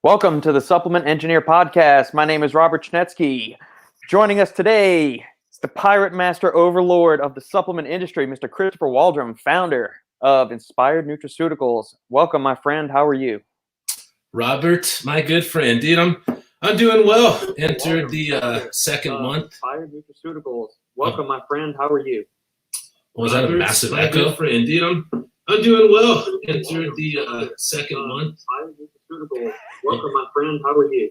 Welcome to the Supplement Engineer Podcast. My name is Robert Chnetsky. Joining us today is the pirate master overlord of the supplement industry, Mr. Christopher Waldrum, founder of Inspired Nutraceuticals. Welcome, my friend. How are you? Robert, my good friend, dude, I'm doing well. Entered the second month. Inspired Nutraceuticals. Welcome, my friend. How are you? Was that a massive echo? Good friend, dude, I'm doing well. Entered the second month. Inspired Nutraceuticals. Welcome, my friend. How are you?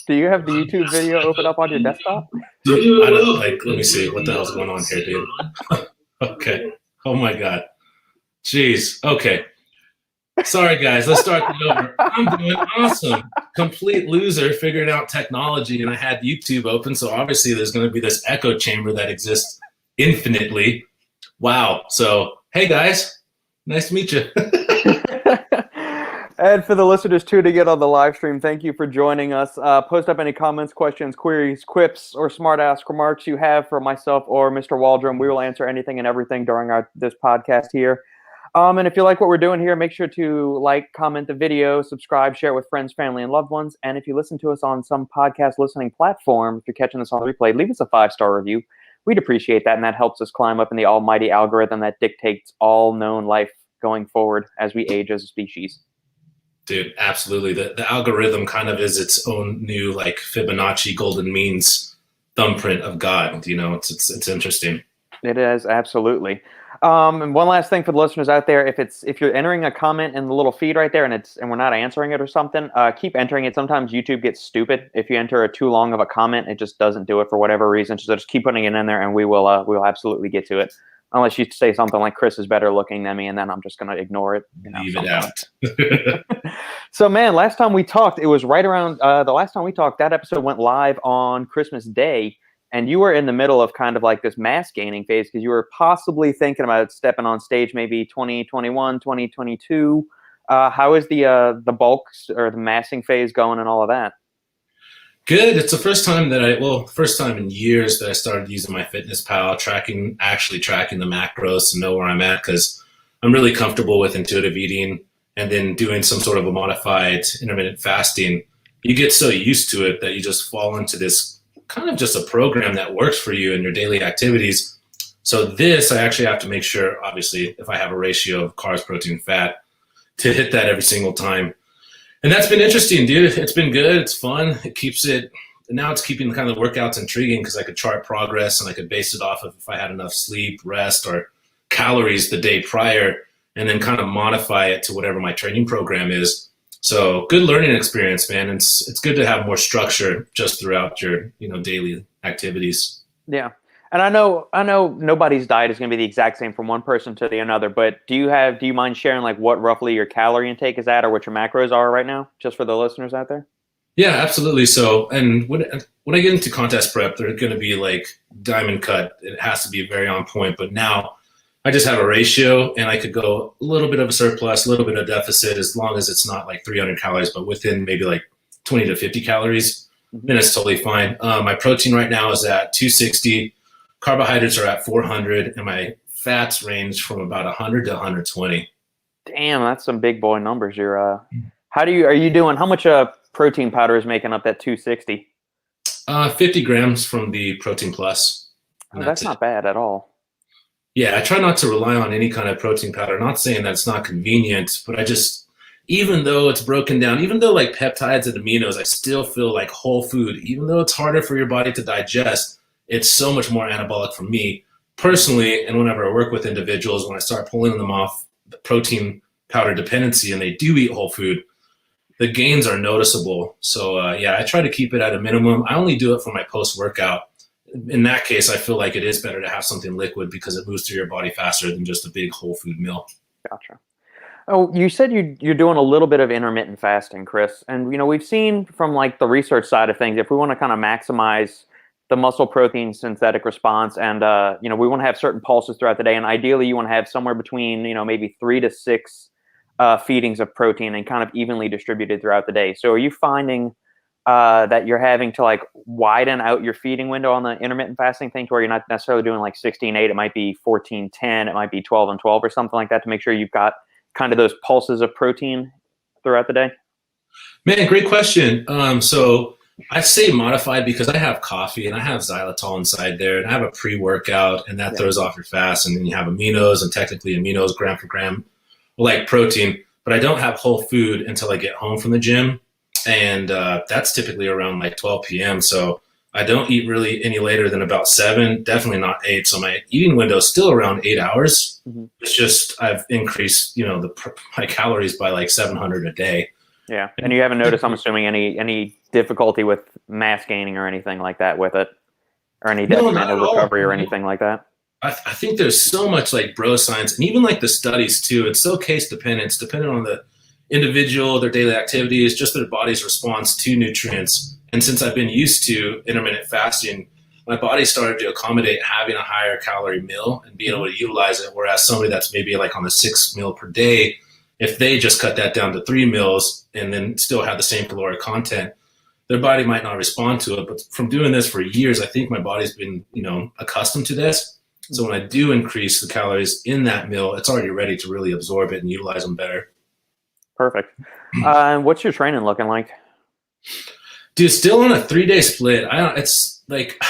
Do you have the YouTube video open up on your desktop? Dude, I don't, let me see. What the hell's going on here, dude? Okay. Oh, my God. Jeez. Okay. Sorry, guys. Let's start it over. I'm doing awesome. Complete loser figuring out technology, and I had YouTube open, so obviously there's going to be this echo chamber that exists infinitely. Wow. So, hey, guys. Nice to meet you. And for the listeners tuning in on the live stream, thank you for joining us. Post up any comments, questions, queries, quips, or smart-ass remarks you have for myself or Mr. Waldrum. We will answer anything and everything during this podcast here. And if you like what we're doing here, make sure to like, comment the video, subscribe, share it with friends, family, and loved ones. And if you listen to us on some podcast listening platform, if you're catching this on replay, leave us a 5-star review. We'd appreciate that, and that helps us climb up in the almighty algorithm that dictates all known life going forward as we age as a species. Dude, absolutely. The algorithm kind of is its own new like Fibonacci golden means thumbprint of God. You know, it's interesting. It is, absolutely. And one last thing for the listeners out there, if you're entering a comment in the little feed right there and we're not answering it or something, keep entering it. Sometimes YouTube gets stupid. If you enter too long of a comment, it just doesn't do it for whatever reason. So just keep putting it in there and we will absolutely get to it. Unless you say something like Chris is better looking than me, and then I'm just going to ignore it. Leave it out. So, man, last time we talked, it was right around the last time we talked, that episode went live on Christmas Day, and you were in the middle of kind of like this mass gaining phase because you were possibly thinking about stepping on stage maybe 2021, 2022. How is the bulk or the massing phase going and all of that? Good. It's the first time first time in years that I started using MyFitnessPal, actually tracking the macros to know where I'm at, because I'm really comfortable with intuitive eating and then doing some sort of a modified intermittent fasting. You get so used to it that you just fall into this kind of just a program that works for you in your daily activities. So this, I actually have to make sure, obviously, if I have a ratio of carbs, protein, fat, to hit that every single time. And that's been interesting, dude. It's been good. It's fun. Now it's keeping kind of the workouts intriguing because I could chart progress and I could base it off of if I had enough sleep, rest, or calories the day prior, and then kind of modify it to whatever my training program is. So good learning experience, man. It's good to have more structure just throughout your, daily activities. Yeah. And I know nobody's diet is going to be the exact same from one person to the another, but do you mind sharing like what roughly your calorie intake is at or what your macros are right now, just for the listeners out there? Yeah, absolutely. So, and when I get into contest prep, they're going to be like diamond cut. It has to be very on point. But now I just have a ratio and I could go a little bit of a surplus, a little bit of deficit, as long as it's not like 300 calories, but within maybe like 20 to 50 calories, then it's totally fine. My protein right now is at 260. Carbohydrates are at 400, and my fats range from about 100 to 120. Damn, that's some big boy numbers. How much protein powder is making up that 260? 50 grams from the Protein Plus. Oh, that's not bad at all. Yeah, I try not to rely on any kind of protein powder. Not saying that it's not convenient, but even though it's broken down, even though like peptides and aminos, I still feel like whole food, even though it's harder for your body to digest, it's so much more anabolic for me personally. And whenever I work with individuals, when I start pulling them off the protein powder dependency and they do eat whole food, the gains are noticeable. So I try to keep it at a minimum. I only do it for my post-workout. In that case, I feel like it is better to have something liquid because it moves through your body faster than just a big whole food meal. Gotcha. Oh, you said you're doing a little bit of intermittent fasting, Chris. And, we've seen from like the research side of things, if we want to kind of maximize the muscle protein synthetic response and, we want to have certain pulses throughout the day. And ideally you want to have somewhere between, maybe 3 to 6 feedings of protein and kind of evenly distributed throughout the day. So are you finding that you're having to like widen out your feeding window on the intermittent fasting thing to where you're not necessarily doing like 16-8, it might be 14-10, it might be 12-12 or something like that to make sure you've got kind of those pulses of protein throughout the day? Man, great question. So I say modified because I have coffee and I have xylitol inside there, and I have a pre-workout, and that Yeah. throws off your fast, and then you have aminos, and technically aminos gram for gram, like protein. But I don't have whole food until I get home from the gym, and that's typically around like 12 p.m. So I don't eat really any later than about 7, definitely not 8. So my eating window is still around 8 hours. Mm-hmm. It's just I've increased, my calories by like 700 a day. Yeah. And you haven't noticed, I'm assuming, any difficulty with mass gaining or anything like that with it, or any No, not detrimental at all. recovery or anything like that? I think there's so much like bro science, and even like the studies too. It's so case dependent. It's dependent on the individual, their daily activities, just their body's response to nutrients. And since I've been used to intermittent fasting, my body started to accommodate having a higher calorie meal and being able to utilize it. Whereas somebody that's maybe like on the 6 meal per day, if they just cut that down to 3 meals and then still have the same caloric content, their body might not respond to it. But from doing this for years, I think my body's been, accustomed to this. So when I do increase the calories in that meal, it's already ready to really absorb it and utilize them better. Perfect. And what's your training looking like? Dude, still on a 3-day split. It's like,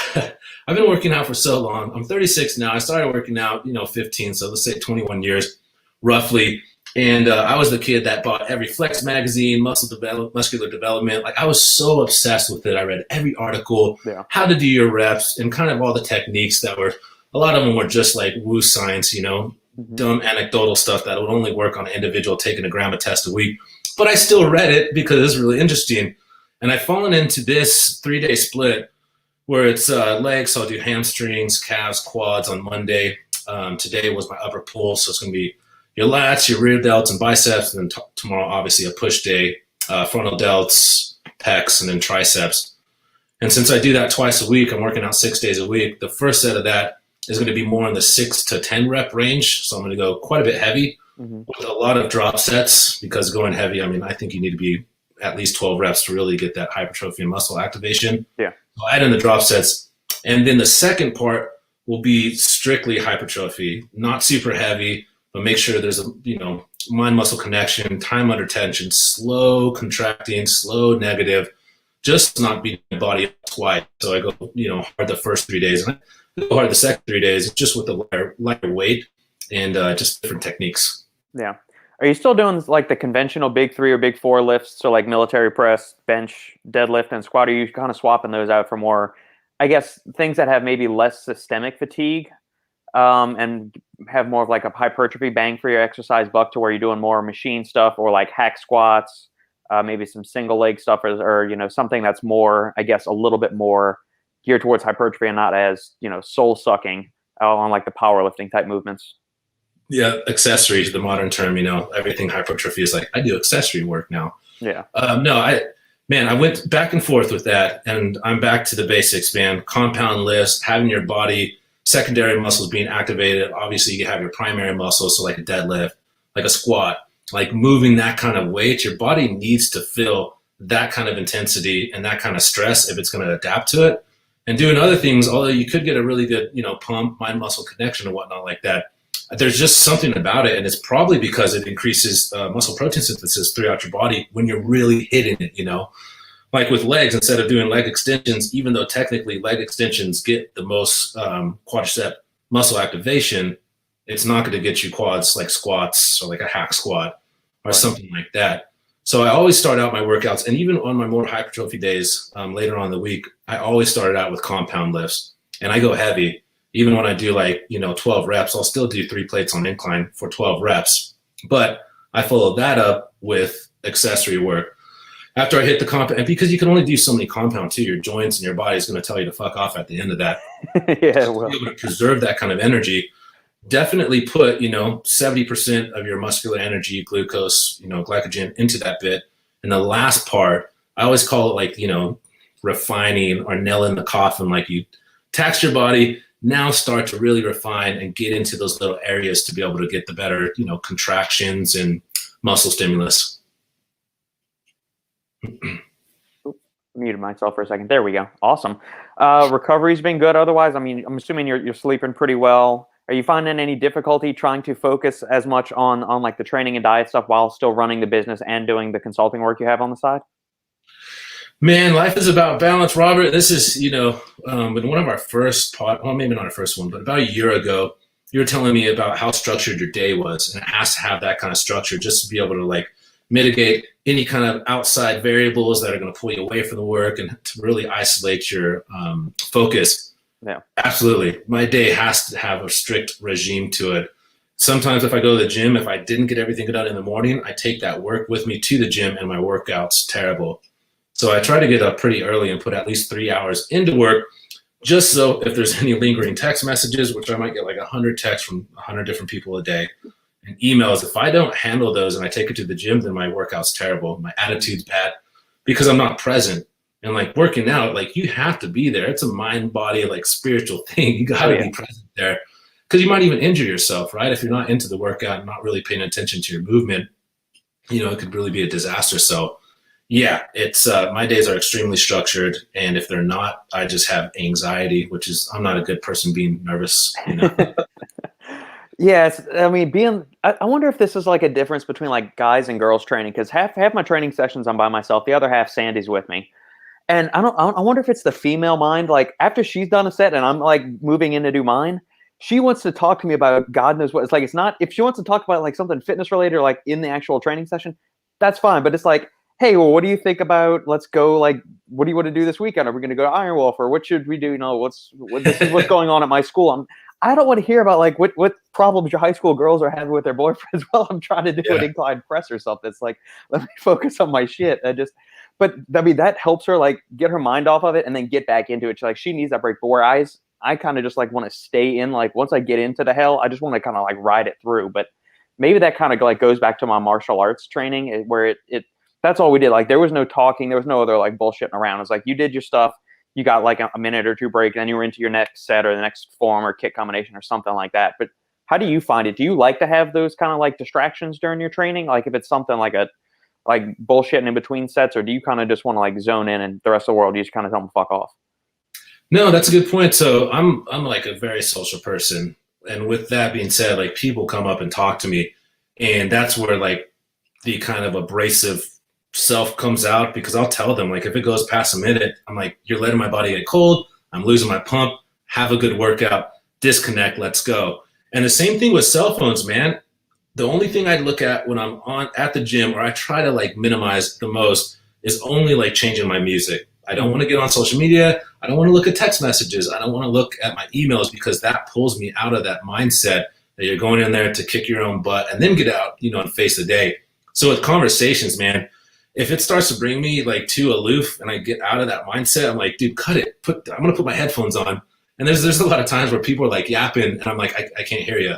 I've been working out for so long. I'm 36 now. I started working out, 15. So let's say 21 years roughly. And I was the kid that bought every Flex magazine, muscular development. Like I was so obsessed with it. I read every article, how to do your reps, and kind of all the techniques that were, a lot of them were just like woo science, dumb anecdotal stuff that would only work on an individual taking a gram of test a week. But I still read it because it's really interesting. And I've fallen into this 3-day split where it's legs. So I'll do hamstrings, calves, quads on Monday. Today was my upper pull. So it's going to be your lats, your rear delts, and biceps. And then tomorrow, obviously, a push day, frontal delts, pecs, and then triceps. And since I do that twice a week, I'm working out 6 days a week. The first set of that is going to be more in the 6 to 10 rep range. So I'm going to go quite a bit heavy with a lot of drop sets, because going heavy, I think you need to be at least 12 reps to really get that hypertrophy and muscle activation. Yeah. So add in the drop sets. And then the second part will be strictly hypertrophy, not super heavy, but make sure there's a, mind muscle connection, time under tension, slow contracting, slow negative, just not beating the body up twice. So I go, hard the first 3 days, and I go hard the second 3 days, just with a lighter weight and just different techniques. Yeah. Are you still doing like the conventional big 3 or big 4 lifts? So like military press, bench, deadlift, and squat? Are you kind of swapping those out for more, I guess, things that have maybe less systemic fatigue, and have more of like a hypertrophy bang for your exercise buck, to where you're doing more machine stuff, or like hack squats, maybe some single leg stuff, or something that's more, I guess, a little bit more geared towards hypertrophy and not as, soul sucking on like the powerlifting type movements? Yeah, accessory to the modern term, everything hypertrophy is like, I do accessory work now. Yeah. No, I went back and forth with that, and I'm back to the basics, man. Compound lifts, having your body, secondary muscles being activated. Obviously, you have your primary muscles, so like a deadlift, like a squat, like moving that kind of weight. Your body needs to feel that kind of intensity and that kind of stress if it's going to adapt to it. And doing other things, although you could get a really good, pump, mind-muscle connection and whatnot like that, there's just something about it, and it's probably because it increases muscle protein synthesis throughout your body when you're really hitting it, Like with legs, instead of doing leg extensions, even though technically leg extensions get the most quadricep muscle activation, it's not going to get you quads like squats or like a hack squat or something like that. So I always start out my workouts, and even on my more hypertrophy days later on in the week, I always started out with compound lifts, and I go heavy. Even when I do 12 reps, I'll still do 3 plates on incline for 12 reps. But I follow that up with accessory work. After I hit the compound, and because you can only do so many compound too, your joints and your body is going to tell you to fuck off at the end of that. Yeah, well. To be able to preserve that kind of energy, definitely put, 70% of your muscular energy, glucose, glycogen into that bit. And the last part, I always call it refining or nailing the coffin. Like you tax your body, now start to really refine and get into those little areas to be able to get the better, contractions and muscle stimulus. Muted myself for a second. There we go. Awesome. Recovery's been good. Otherwise, I'm assuming you're sleeping pretty well. Are you finding any difficulty trying to focus as much on like the training and diet stuff while still running the business and doing the consulting work you have on the side? Man, life is about balance, Robert. This is, in one of our first well, maybe not our first one, but about a year ago, you were telling me about how structured your day was, and it has to have that kind of structure just to be able to like mitigate any kind of outside variables that are going to pull you away from the work and to really isolate your focus. Yeah, absolutely. My day has to have a strict regime to it. Sometimes if I go to the gym, if I didn't get everything done in the morning, I take that work with me to the gym and my workout's terrible. So I try to get up pretty early and put at least 3 hours into work, just so if there's any lingering text messages, which I might get like 100 texts from 100 different people a day, and emails, if I don't handle those and I take it to the gym, then my workout's terrible. My attitude's bad because I'm not present. And like working out, like you have to be there. It's a mind, body, like spiritual thing. You got to be present there because you might even injure yourself, right? If you're not into the workout and not really paying attention to your movement, it could really be a disaster. So yeah, it's my days are extremely structured, and if they're not, I just have anxiety, which is I'm not a good person being nervous. Yeah, I mean, I wonder if this is like a difference between like guys and girls training, because half my training sessions I'm by myself, the other half Sandy's with me, and I wonder if it's the female mind. Like after she's done a set and I'm like moving in to do mine, she wants to talk to me about God knows what. It's like it's not if she wants to talk about like something fitness related or like in the actual training session, that's fine. But it's like, hey, well, what do you think about? Let's go. Like, what do you want to do this weekend? Are we going to go to Iron Wolf, or what should we do? This is what's going on at my school. I don't want to hear about like what problems your high school girls are having with their boyfriends while I'm trying to do an incline press or something. It's like, let me focus on my shit. But I mean, that helps her like get her mind off of it and then get back into it. She needs that break. But where I kind of just like want to stay in, like once I get into the hell, I just want to kind of like ride it through. But maybe that kind of like goes back to my martial arts training where it that's all we did. Like there was no talking. There was no other like bullshitting around. It's like you did your stuff. You got like a minute or two break, and then you were into your next set or the next form or kick combination or something like that. But how do you find it? Do you like to have those kind of like distractions during your training? Like if it's something like bullshitting in between sets, or do you kind of just want to like zone in and the rest of the world, you just kind of tell them fuck off? No, that's a good point. So I'm like a very social person. And with that being said, like people come up and talk to me, and that's where like the kind of abrasive self comes out, because I'll tell them like if it goes past a minute, I'm like, you're letting my body get cold, I'm losing my pump, have a good workout, disconnect, let's go. And the same thing with cell phones, man. The only thing I look at when I'm at the gym, or I try to like minimize the most, is only like changing my music. I don't want to get on social media. I don't want to look at text messages. I don't want to look at my emails, because that pulls me out of that mindset that you're going in there to kick your own butt and then get out, and face the day. So with conversations, man, if it starts to bring me like too aloof and I get out of that mindset, I'm like, dude, cut it. I'm going to put my headphones on. And there's a lot of times where people are like yapping and I'm like, I can't hear you,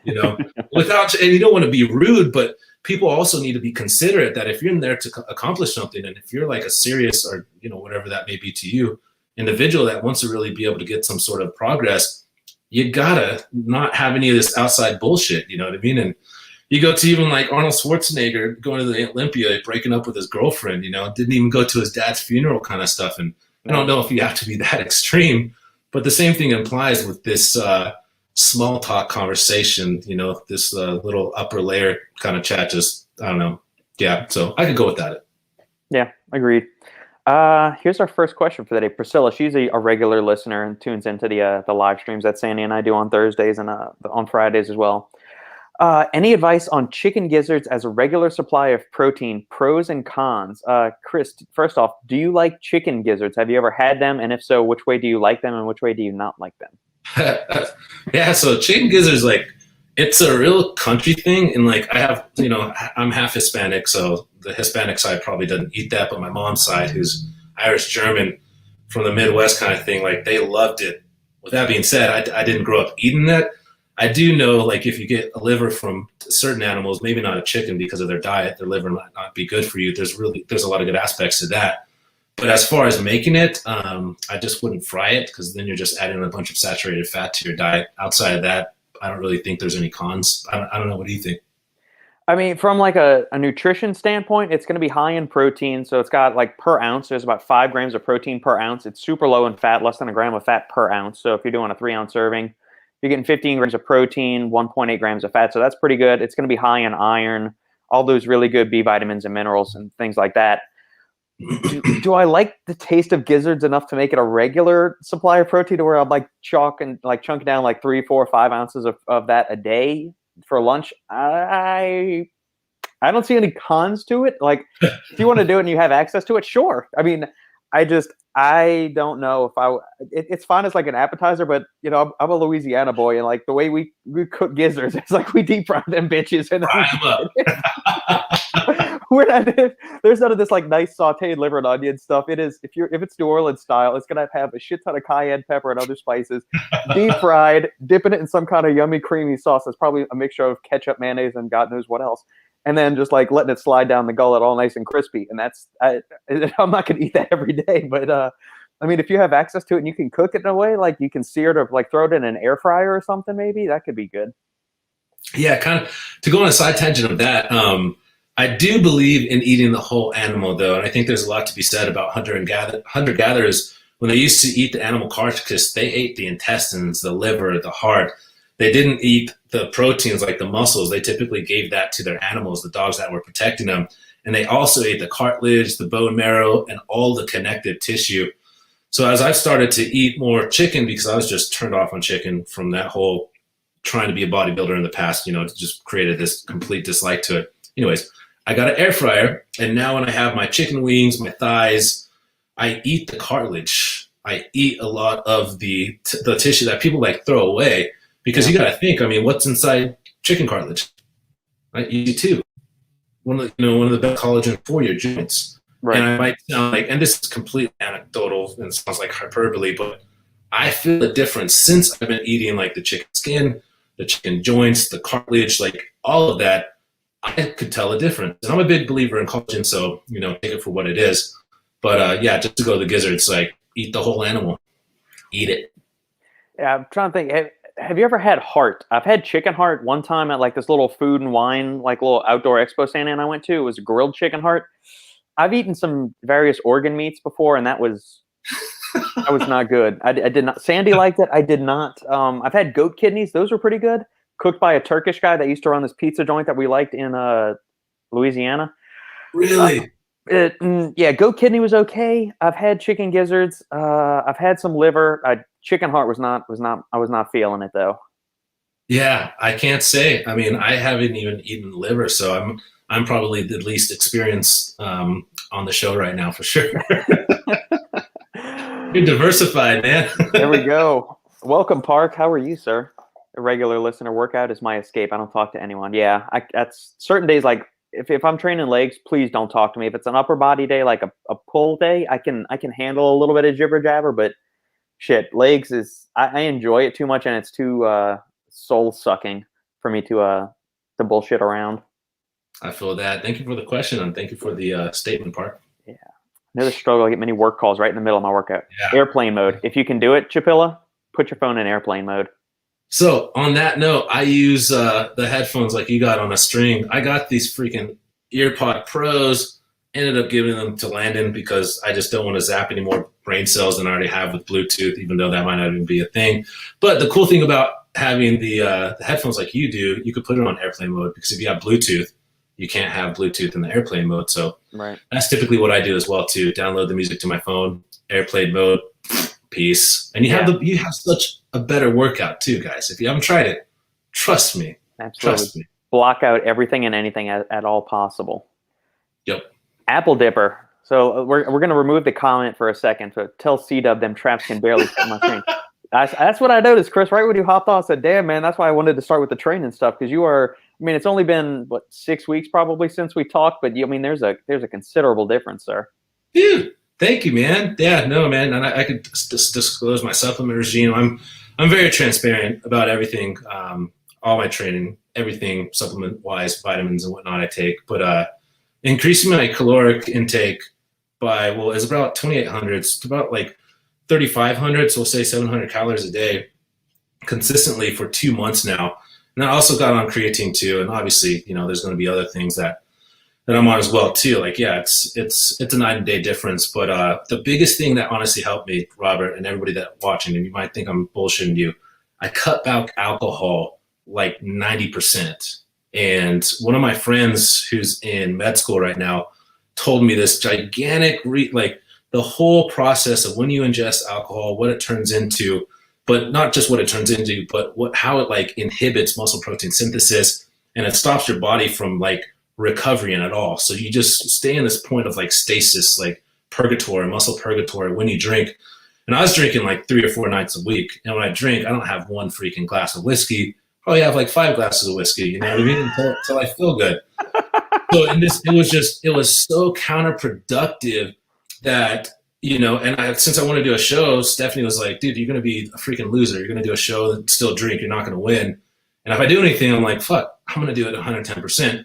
and you don't want to be rude, but people also need to be considerate that if you're in there to accomplish something, and if you're like a serious or, whatever that may be to you, individual that wants to really be able to get some sort of progress, you gotta not have any of this outside bullshit. You know what I mean? And you go to even like Arnold Schwarzenegger going to the Olympia, breaking up with his girlfriend, didn't even go to his dad's funeral kind of stuff. And I don't know if you have to be that extreme, but the same thing applies with this small talk conversation, this little upper layer kind of chat. Just, I don't know. Yeah. So I could go with that. Yeah, agreed. Here's our first question for the day. Priscilla, she's a regular listener and tunes into the live streams that Sandy and I do on Thursdays and on Fridays as well. Any advice on chicken gizzards as a regular supply of protein, pros and cons? Chris, first off, do you like chicken gizzards? Have you ever had them? And if so, which way do you like them and which way do you not like them? Yeah, so chicken gizzards, like, it's a real country thing. And like, I have, I'm half Hispanic, so the Hispanic side probably doesn't eat that, but my mom's side, who's Irish German from the Midwest kind of thing, like they loved it. With that being said, I didn't grow up eating that. I do know, like, if you get a liver from certain animals, maybe not a chicken because of their diet, their liver might not be good for you. There's a lot of good aspects to that. But as far as making it, I just wouldn't fry it, because then you're just adding a bunch of saturated fat to your diet. Outside of that, I don't really think there's any cons. I don't know. What do you think? I mean, from like a nutrition standpoint, it's going to be high in protein. So it's got like per ounce, there's about 5 grams of protein per ounce. It's super low in fat, less than a gram of fat per ounce. So if you're doing a 3-ounce serving, you're getting 15 grams of protein, 1.8 grams of fat. So that's pretty good. It's going to be high in iron, all those really good B vitamins and minerals and things like that. Do I like the taste of gizzards enough to make it a regular supply of protein to where I'm like chunking down like 3, 4, 5 ounces of that a day for lunch? I don't see any cons to it. Like, if you want to do it and you have access to it, sure. I mean, I don't know if it's fine as like an appetizer, but you know, I'm a Louisiana boy, and like the way we cook gizzards, it's like we deep fry them bitches, and we're not. There's none of this like nice sautéed liver and onion stuff. It is if it's New Orleans style, it's gonna have a shit ton of cayenne pepper and other spices, deep fried, dipping it in some kind of yummy creamy sauce. That's probably a mixture of ketchup, mayonnaise, and God knows what else. And then just like letting it slide down the gullet all nice and crispy. And I'm not going to eat that every day. But I mean, if you have access to it and you can cook it in a way, like you can sear it or like throw it in an air fryer or something, maybe that could be good. Yeah, kind of to go on a side tangent of that. I do believe in eating the whole animal, though. And I think there's a lot to be said about hunter-gatherers. When they used to eat the animal carcass, they ate the intestines, the liver, the heart. They didn't eat the proteins like the muscles. They typically gave that to their animals, the dogs that were protecting them. And they also ate the cartilage, the bone marrow, and all the connective tissue. So as I've started to eat more chicken, because I was just turned off on chicken from that whole trying to be a bodybuilder in the past, you know, just created this complete dislike to it. Anyways, I got an air fryer, and now when I have my chicken wings, my thighs, I eat the cartilage. I eat a lot of the tissue that people like throw away. Because you got to think, I mean, what's inside chicken cartilage? Right, you too. One of the best collagen for your joints. Right. And I might sound like, and this is completely anecdotal and sounds like hyperbole, but I feel the difference since I've been eating like the chicken skin, the chicken joints, the cartilage, like all of that. I could tell a difference. And I'm a big believer in collagen, so you know, take it for what it is. But yeah, just to go to the gizzards, like eat the whole animal, eat it. Yeah, I'm trying to think. Have you ever had heart? I've had chicken heart one time at like this little food and wine, like little outdoor expo stand I went to. It was grilled chicken heart. I've eaten some various organ meats before, and that was not good. I did not. Sandy liked it. I did not. I've had goat kidneys. Those were pretty good. Cooked by a Turkish guy that used to run this pizza joint that we liked in Louisiana. Really? Yeah, goat kidney was okay. I've had chicken gizzards. I've had some liver. Chicken heart I was not feeling it though. Yeah, I can't say. I mean, I haven't even eaten liver, so I'm probably the least experienced on the show right now for sure. You're diversified, man. There we go. Welcome, Park. How are you, sir? A regular listener. Workout is my escape. I don't talk to anyone. Yeah, that's certain days like. If I'm training legs, please don't talk to me. If it's an upper body day, like a pull day, I can handle a little bit of jibber jabber, but shit, legs is I enjoy it too much, and it's too soul sucking for me to bullshit around. I feel that. Thank you for the question, and thank you for the statement part. Yeah, another struggle. I get many work calls right in the middle of my workout. Yeah. Airplane mode. If you can do it, Chapilla, put your phone in airplane mode. So on that note, I use the headphones like you got on a string. I got these freaking EarPod Pros, ended up giving them to Landon because I just don't want to zap any more brain cells than I already have with Bluetooth, even though that might not even be a thing. But the cool thing about having the headphones like you do, you could put it on airplane mode because if you have Bluetooth, you can't have Bluetooth in the airplane mode. So that's typically what I do as well too. Download the music to my phone, airplane mode, peace. And you have such a better workout too, guys. If you haven't tried it, trust me. Absolutely. Trust me. Block out everything and anything at all possible. Yep. Apple dipper. So we're going to remove the comment for a second. So tell C-Dub them traps can barely fit my screen. That's what I noticed, Chris. Right when you hopped on, I said, "Damn, man, that's why I wanted to start with the training stuff because you are." I mean, it's only been 6 weeks probably since we talked, but I mean, there's a considerable difference, sir. Dude, thank you, man. Yeah, no, man, and I could just disclose my supplement regime. I'm very transparent about everything, all my training, everything supplement-wise, vitamins and whatnot I take. But increasing my caloric intake by it's about 2,800. It's about like 3,500, so we'll say 700 calories a day consistently for 2 months now. And I also got on creatine too, and obviously, you know, there's going to be other things that I'm on as well too. Like, yeah, it's a night and day difference. But the biggest thing that honestly helped me, Robert, and everybody that watching, and you might think I'm bullshitting you, I cut back alcohol like 90%. And one of my friends who's in med school right now told me this gigantic, like the whole process of when you ingest alcohol, what it turns into, but not just what it turns into, but how it like inhibits muscle protein synthesis, and it stops your body from like recovering at all. So you just stay in this point of like stasis, like purgatory, muscle purgatory when you drink. And I was drinking like 3 or 4 nights a week. And when I drink, I don't have one freaking glass of whiskey. Probably have like 5 glasses of whiskey, you know what I mean? Until I feel good. So it was so counterproductive that, you know, and since I want to do a show, Stephanie was like, dude, you're going to be a freaking loser. You're going to do a show and still drink. You're not going to win. And if I do anything, I'm like, fuck, I'm going to do it 110%.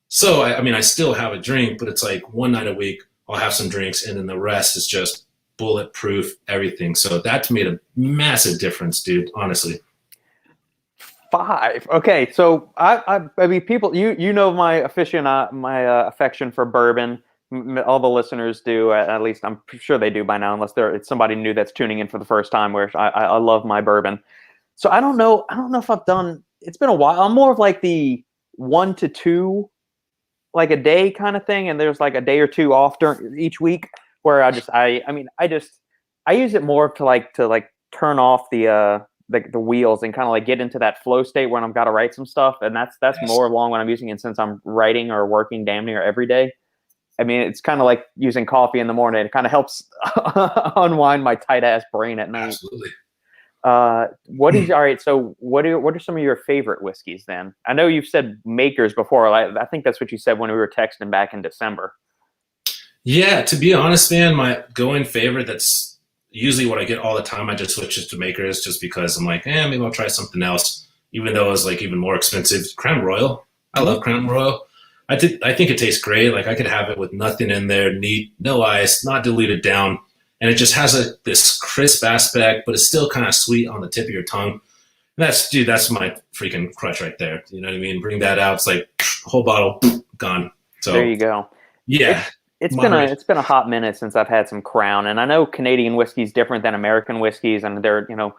So, I mean, I still have a drink, but it's like one night a week, I'll have some drinks, and then the rest is just bulletproof everything. So that's made a massive difference, dude, honestly. 5. Okay, so I mean, people, you know my affection for bourbon. All the listeners do, at least I'm sure they do by now, unless it's somebody new that's tuning in for the first time. Where I love my bourbon. So I don't know if I've done. It's been a while. I'm more of like the 1 to 2, like a day kind of thing, and there's like a day or 2 off during each week where I use it more to turn off the wheels and kind of like get into that flow state when I've got to write some stuff, and that's more along when I'm using it, since I'm writing or working damn near every day. I mean, it's kind of like using coffee in the morning. It kind of helps unwind my tight ass brain at night. Absolutely. All right? So what are some of your favorite whiskeys then? I know you've said makers before. I think that's what you said when we were texting back in December. Yeah, to be honest, man, my going favorite, that's usually what I get all the time. I just switch it to makers just because I'm like, maybe I'll try something else, even though it's like even more expensive. Crown Royal. I love Crown Royal. I think it tastes great. Like I could have it with nothing in there, neat, no ice, not diluted down. And it just has this crisp aspect, but it's still kind of sweet on the tip of your tongue. And that's my freaking crush right there. You know what I mean? Bring that out. It's like whole bottle gone. So there you go. Yeah. It's been a hot minute since I've had some Crown, and I know Canadian whiskey is different than American whiskeys, and they're, you know,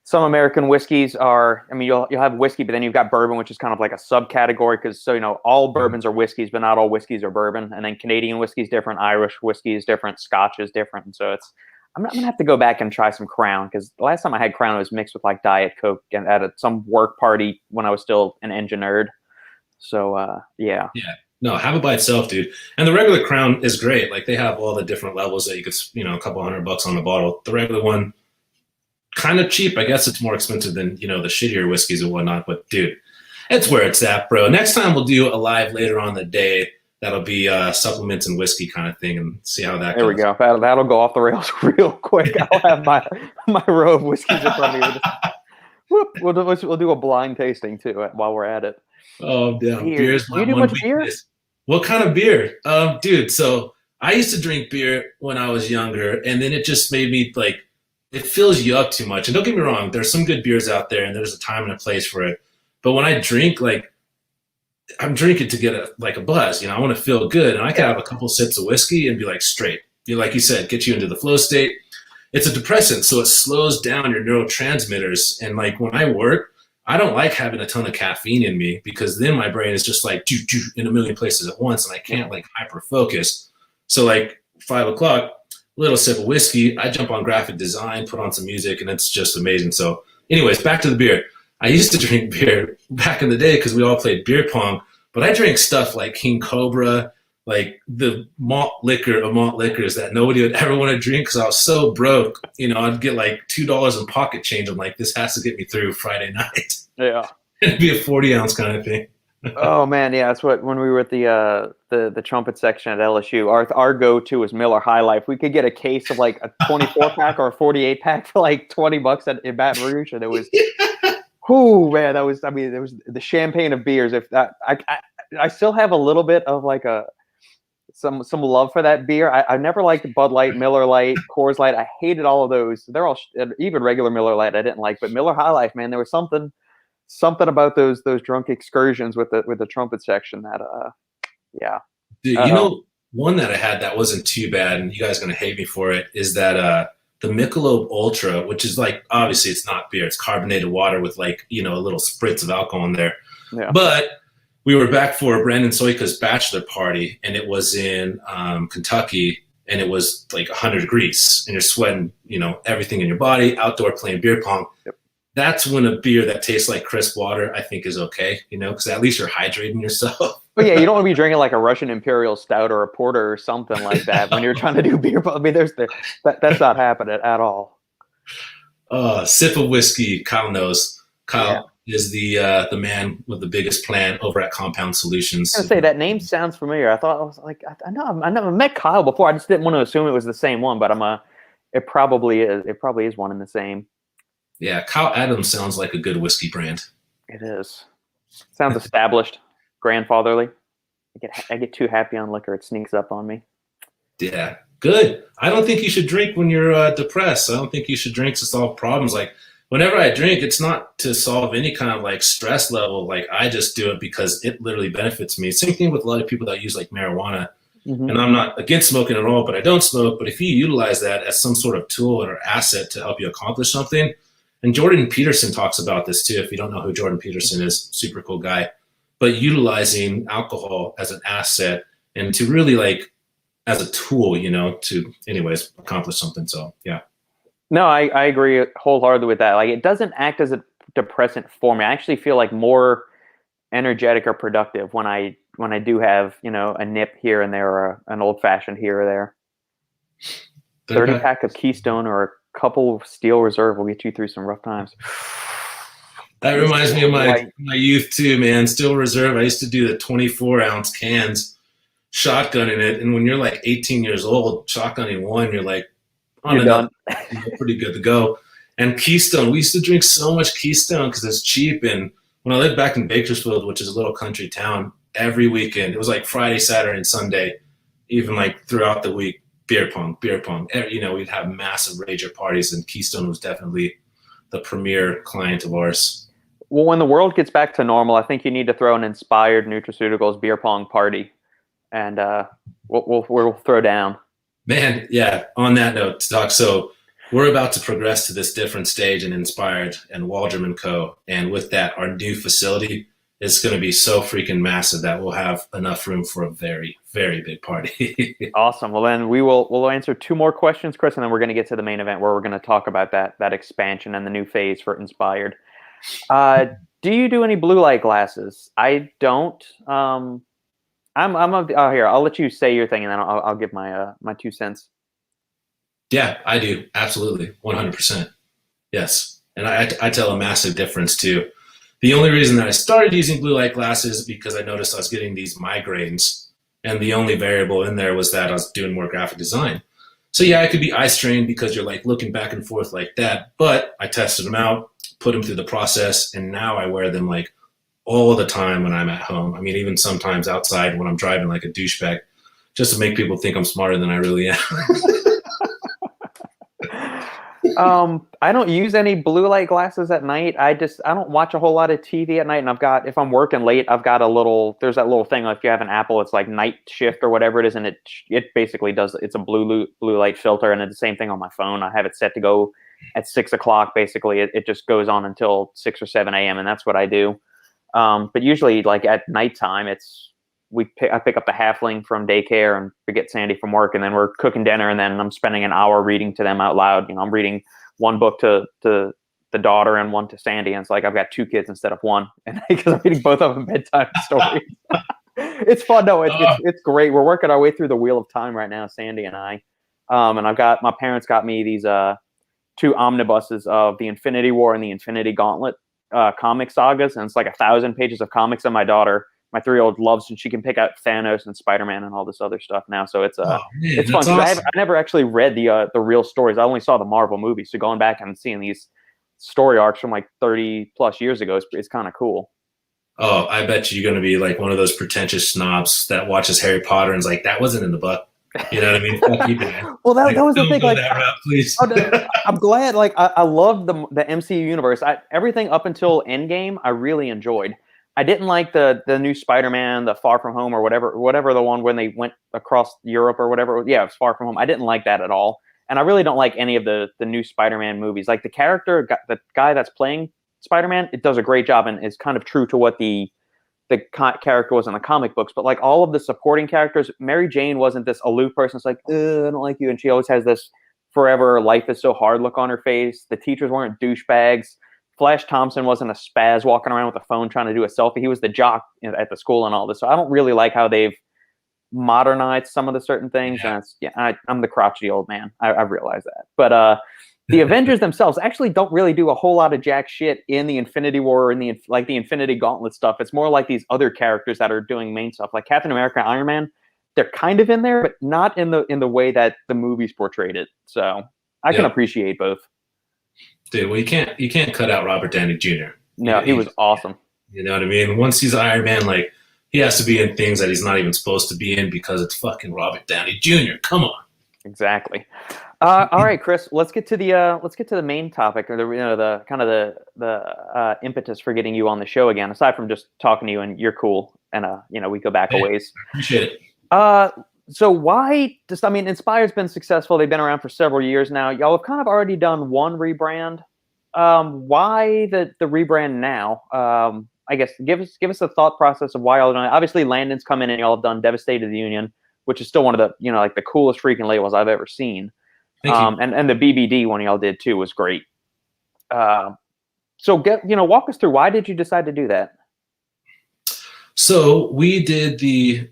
some American whiskeys are, I mean, you'll have whiskey, but then you've got bourbon, which is kind of like a subcategory, because, so, you know, all bourbons are whiskeys, but not all whiskeys are bourbon. And then Canadian whiskey is different, Irish whiskey is different, Scotch is different. And so I'm going to have to go back and try some Crown, because the last time I had Crown, it was mixed with like Diet Coke and at some work party when I was still an engine nerd. So, yeah. Yeah. No, have it by itself, dude. And the regular Crown is great. Like they have all the different levels that you could, you know, a couple $100 on the bottle. The regular one, kind of cheap. I guess it's more expensive than, you know, the shittier whiskeys and whatnot, but dude, it's where it's at, bro. Next time we'll do a live later on the day. That'll be supplements and whiskey kind of thing, and see how that goes. There we go. That'll go off the rails real quick. I'll have my row of whiskeys in front of me. Whoop, we'll do a blind tasting too while we're at it. Oh, damn. Beer's my you do one much weakness. beer? What kind of beer? Dude, so I used to drink beer when I was younger, and then it just made me like, it fills you up too much. And don't get me wrong, there's some good beers out there, and there's a time and a place for it. But when I drink, like, I'm drinking to get a buzz. You know, I want to feel good, and I can have a couple sips of whiskey and be like straight. Like you said, get you into the flow state. It's a depressant, so it slows down your neurotransmitters. And like when I work, I don't like having a ton of caffeine in me, because then my brain is just like in a million places at once, and I can't like hyper focus. So like 5 o'clock, little sip of whiskey, I jump on graphic design, put on some music, and it's just amazing. So anyways, back to the beer. I used to drink beer back in the day because we all played beer pong, but I drank stuff like King Cobra, like the malt liquor of malt liquors that nobody would ever want to drink because I was so broke. You know, I'd get like $2 in pocket change. I'm like, this has to get me through Friday night. Yeah. It'd be a 40-ounce kind of thing. Oh man, yeah, that's what, when we were at the trumpet section at LSU, our go-to was Miller High Life. We could get a case of like a 24 pack or a 48 pack for like $20 in Baton Rouge, and it was, oh man, that was, I mean, it was the champagne of beers. If that, I still have a little bit of like some love for that beer. I never liked Bud Light, Miller Lite, Coors Light. I hated all of those. They're all, even regular Miller Lite I didn't like, but Miller High Life, man, there was something about those drunk excursions with the trumpet section that yeah. Dude, you know, one that I had that wasn't too bad, and you guys are gonna hate me for it, is that the Michelob Ultra, which is like, obviously it's not beer, it's carbonated water with like, a little spritz of alcohol in there. Yeah. But we were back for Brandon Soika's bachelor party, and it was in Kentucky, and it was like 100 degrees, and you're sweating, everything in your body, outdoor playing beer pong. Yep. That's when a beer that tastes like crisp water, I think, is okay, because at least you're hydrating yourself. But yeah, you don't want to be drinking like a Russian Imperial Stout or a Porter or something like that when you're trying to do beer pong. I mean, that's not happening at all. Sip of whiskey, Kyle knows. Kyle is the man with the biggest plan over at Compound Solutions. I was gonna say that name sounds familiar. I thought I was like, I know I never met Kyle before. I just didn't want to assume it was the same one, but it probably is. It probably is one and the same. Yeah, Kyle Adams sounds like a good whiskey brand. It is. Sounds established, grandfatherly. I get too happy on liquor; it sneaks up on me. Yeah, good. I don't think you should drink when you're depressed. I don't think you should drink to solve problems. Like, whenever I drink, it's not to solve any kind of like stress level. Like, I just do it because it literally benefits me. Same thing with a lot of people that use like marijuana. Mm-hmm. And I'm not against smoking at all, but I don't smoke. But if you utilize that as some sort of tool or asset to help you accomplish something, and Jordan Peterson talks about this too. If you don't know who Jordan Peterson is, super cool guy. But utilizing alcohol as an asset and to really like as a tool, to anyways accomplish something. So yeah. No, I agree wholeheartedly with that. Like, it doesn't act as a depressant for me. I actually feel like more energetic or productive when I do have, a nip here and there or an old fashioned here or there. 30 pack of Keystone or a couple of Steel Reserve will get you through some rough times. That reminds me of my youth too, man. Steel Reserve. I used to do the 24-ounce cans, shotgunning it. And when you're like 18 years old, shotgunning one, you're like, on enough, pretty good to go. And Keystone, we used to drink so much Keystone because it's cheap. And when I lived back in Bakersfield, which is a little country town, every weekend, it was like Friday, Saturday, and Sunday, even like throughout the week, beer pong. We'd have massive rager parties, and Keystone was definitely the premier client of ours. Well, when the world gets back to normal, I think you need to throw an Inspired Nutraceuticals beer pong party, and we'll throw down. Man, yeah, on that note, Doc, so we're about to progress to this different stage in Inspired and Waldrum & Co. And with that, our new facility is going to be so freaking massive that we'll have enough room for a very, very big party. Awesome. Well, then we'll answer 2 more questions, Chris, and then we're going to get to the main event where we're going to talk about that expansion and the new phase for Inspired. Do you do any blue light glasses? I don't. Here, I'll let you say your thing, and then I'll give my 2 cents. Yeah, I do. Absolutely. 100%. Yes. And I tell a massive difference too. The only reason that I started using blue light glasses is because I noticed I was getting these migraines, and the only variable in there was that I was doing more graphic design. So yeah, I could be eye strained because you're like looking back and forth like that, but I tested them out, put them through the process, and now I wear them like all the time when I'm at home. I mean, even sometimes outside when I'm driving like a douchebag, just to make people think I'm smarter than I really am. I don't use any blue light glasses at night. I don't watch a whole lot of TV at night, and if I'm working late, there's that little thing, like if you have an Apple, it's like night shift or whatever it is, and it basically it's a blue light filter, and it's the same thing on my phone. I have it set to go at 6 o'clock. Basically, it just goes on until 6 or 7 a.m., and that's what I do. But usually, like at nighttime, I pick up the halfling from daycare and we get Sandy from work, and then we're cooking dinner, and then I'm spending an hour reading to them out loud. I'm reading one book to the daughter and one to Sandy, and it's like I've got 2 kids instead of 1, and because I'm reading both of them bedtime stories. It's fun. No, it's great. We're working our way through the wheel of time right now, Sandy and I. And my parents got me these 2 omnibuses of the Infinity War and the Infinity Gauntlet comic sagas, and it's like 1,000 pages of comics. And my daughter, my 3-year-old, loves, and she can pick out Thanos and Spider-Man and all this other stuff now. So it's it's fun. Awesome. I never actually read the real stories. I only saw the Marvel movies. So going back and seeing these story arcs from like 30 plus years ago is kind of cool. Oh, I bet you're going to be like one of those pretentious snobs that watches Harry Potter and is like, that wasn't in the book. You know what I mean? Fuck you, man. Well, that was the thing. Like, that route, please. I'm glad. Like, I love the MCU universe. Everything up until Endgame, I really enjoyed. I didn't like the new Spider-Man, the Far From Home or whatever the one when they went across Europe or whatever. Yeah, it was Far From Home. I didn't like that at all. And I really don't like any of the new Spider-Man movies. Like the guy that's playing Spider-Man, it does a great job and is kind of true to what the character was in the comic books. But like all of the supporting characters, Mary Jane wasn't this aloof person. It's like, I don't like you. And she always has this forever life is so hard look on her face. The teachers weren't douchebags. Flash Thompson wasn't a spaz walking around with a phone trying to do a selfie. He was the jock at the school and all this. So I don't really like how they've modernized some of the certain things. Yeah. And I'm the crotchety old man. I realize that. But the Avengers themselves actually don't really do a whole lot of jack shit in the Infinity War or in the Infinity Gauntlet stuff. It's more like these other characters that are doing main stuff, like Captain America and Iron Man. They're kind of in there, but not in the way that the movies portrayed it. So I can appreciate both. Dude, well, you can't cut out Robert Downey Jr. No, he was awesome. You know what I mean? Once he's Iron Man, like he has to be in things that he's not even supposed to be in because it's fucking Robert Downey Jr. Come on. Exactly. All right, Chris. Let's get to the main topic, or the impetus for getting you on the show again. Aside from just talking to you, and you're cool, and we go back a ways. Appreciate it. So why? Inspired's been successful. They've been around for several years now. Y'all have kind of already done one rebrand. Why the rebrand now? I guess give us a thought process of why y'all done it. Obviously, Landon's come in and y'all have done Devastated the Union, which is still one of the the coolest freaking labels I've ever seen. And the BBD one y'all did too was great. So walk us through, why did you decide to do that? So we did the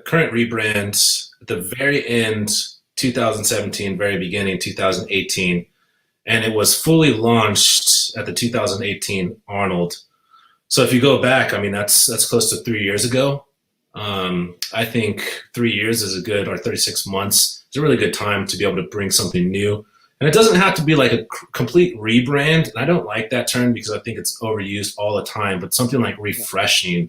current rebrand at the very end 2017, very beginning 2018, and it was fully launched at the 2018 Arnold. So if you go back, that's close to 3 years ago. I think 3 years is or 36 months is a really good time to be able to bring something new. And it doesn't have to be like a complete rebrand. And I don't like that term because I think it's overused all the time, but something like refreshing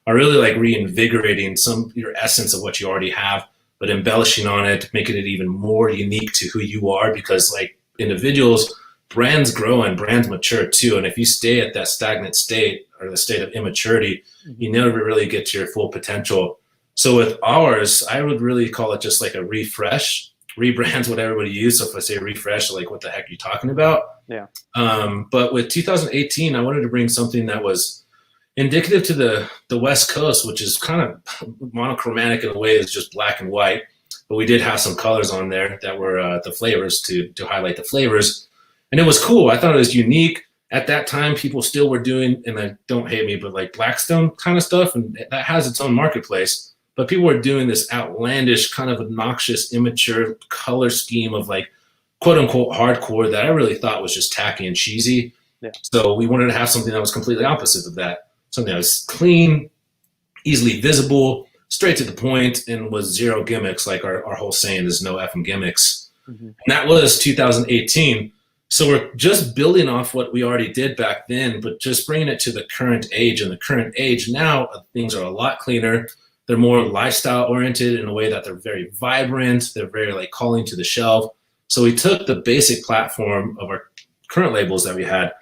or really like reinvigorating your essence of what you already have, but embellishing on it, making it even more unique to who you are, because like individuals, brands grow and brands mature too. And if you stay at that stagnant state or the state of immaturity, you never really get to your full potential. So with ours, I would really call it just like a refresh. Rebrand's what everybody uses. So if I say refresh, like what the heck are you talking about? Yeah. But with 2018, I wanted to bring something that was indicative to the West Coast, which is kind of monochromatic in a way. It's just black and white. But we did have some colors on there that were the flavors to highlight the flavors. And it was cool. I thought it was unique. At that time, people still were doing, and don't hate me, but like Blackstone kind of stuff, and that has its own marketplace. But people were doing this outlandish, kind of obnoxious, immature color scheme of like, quote unquote, hardcore that I really thought was just tacky and cheesy. Yeah. So we wanted to have something that was completely opposite of that. Something that was clean, easily visible, straight to the point, and was zero gimmicks. Like our whole saying is no effing gimmicks. And that was 2018. So we're just building off what we already did back then, but just bringing it to the current age. And the current age now, things are a lot cleaner. They're more lifestyle oriented in a way that they're very vibrant. They're very like calling to the shelf. So we took the basic platform of our current labels that we had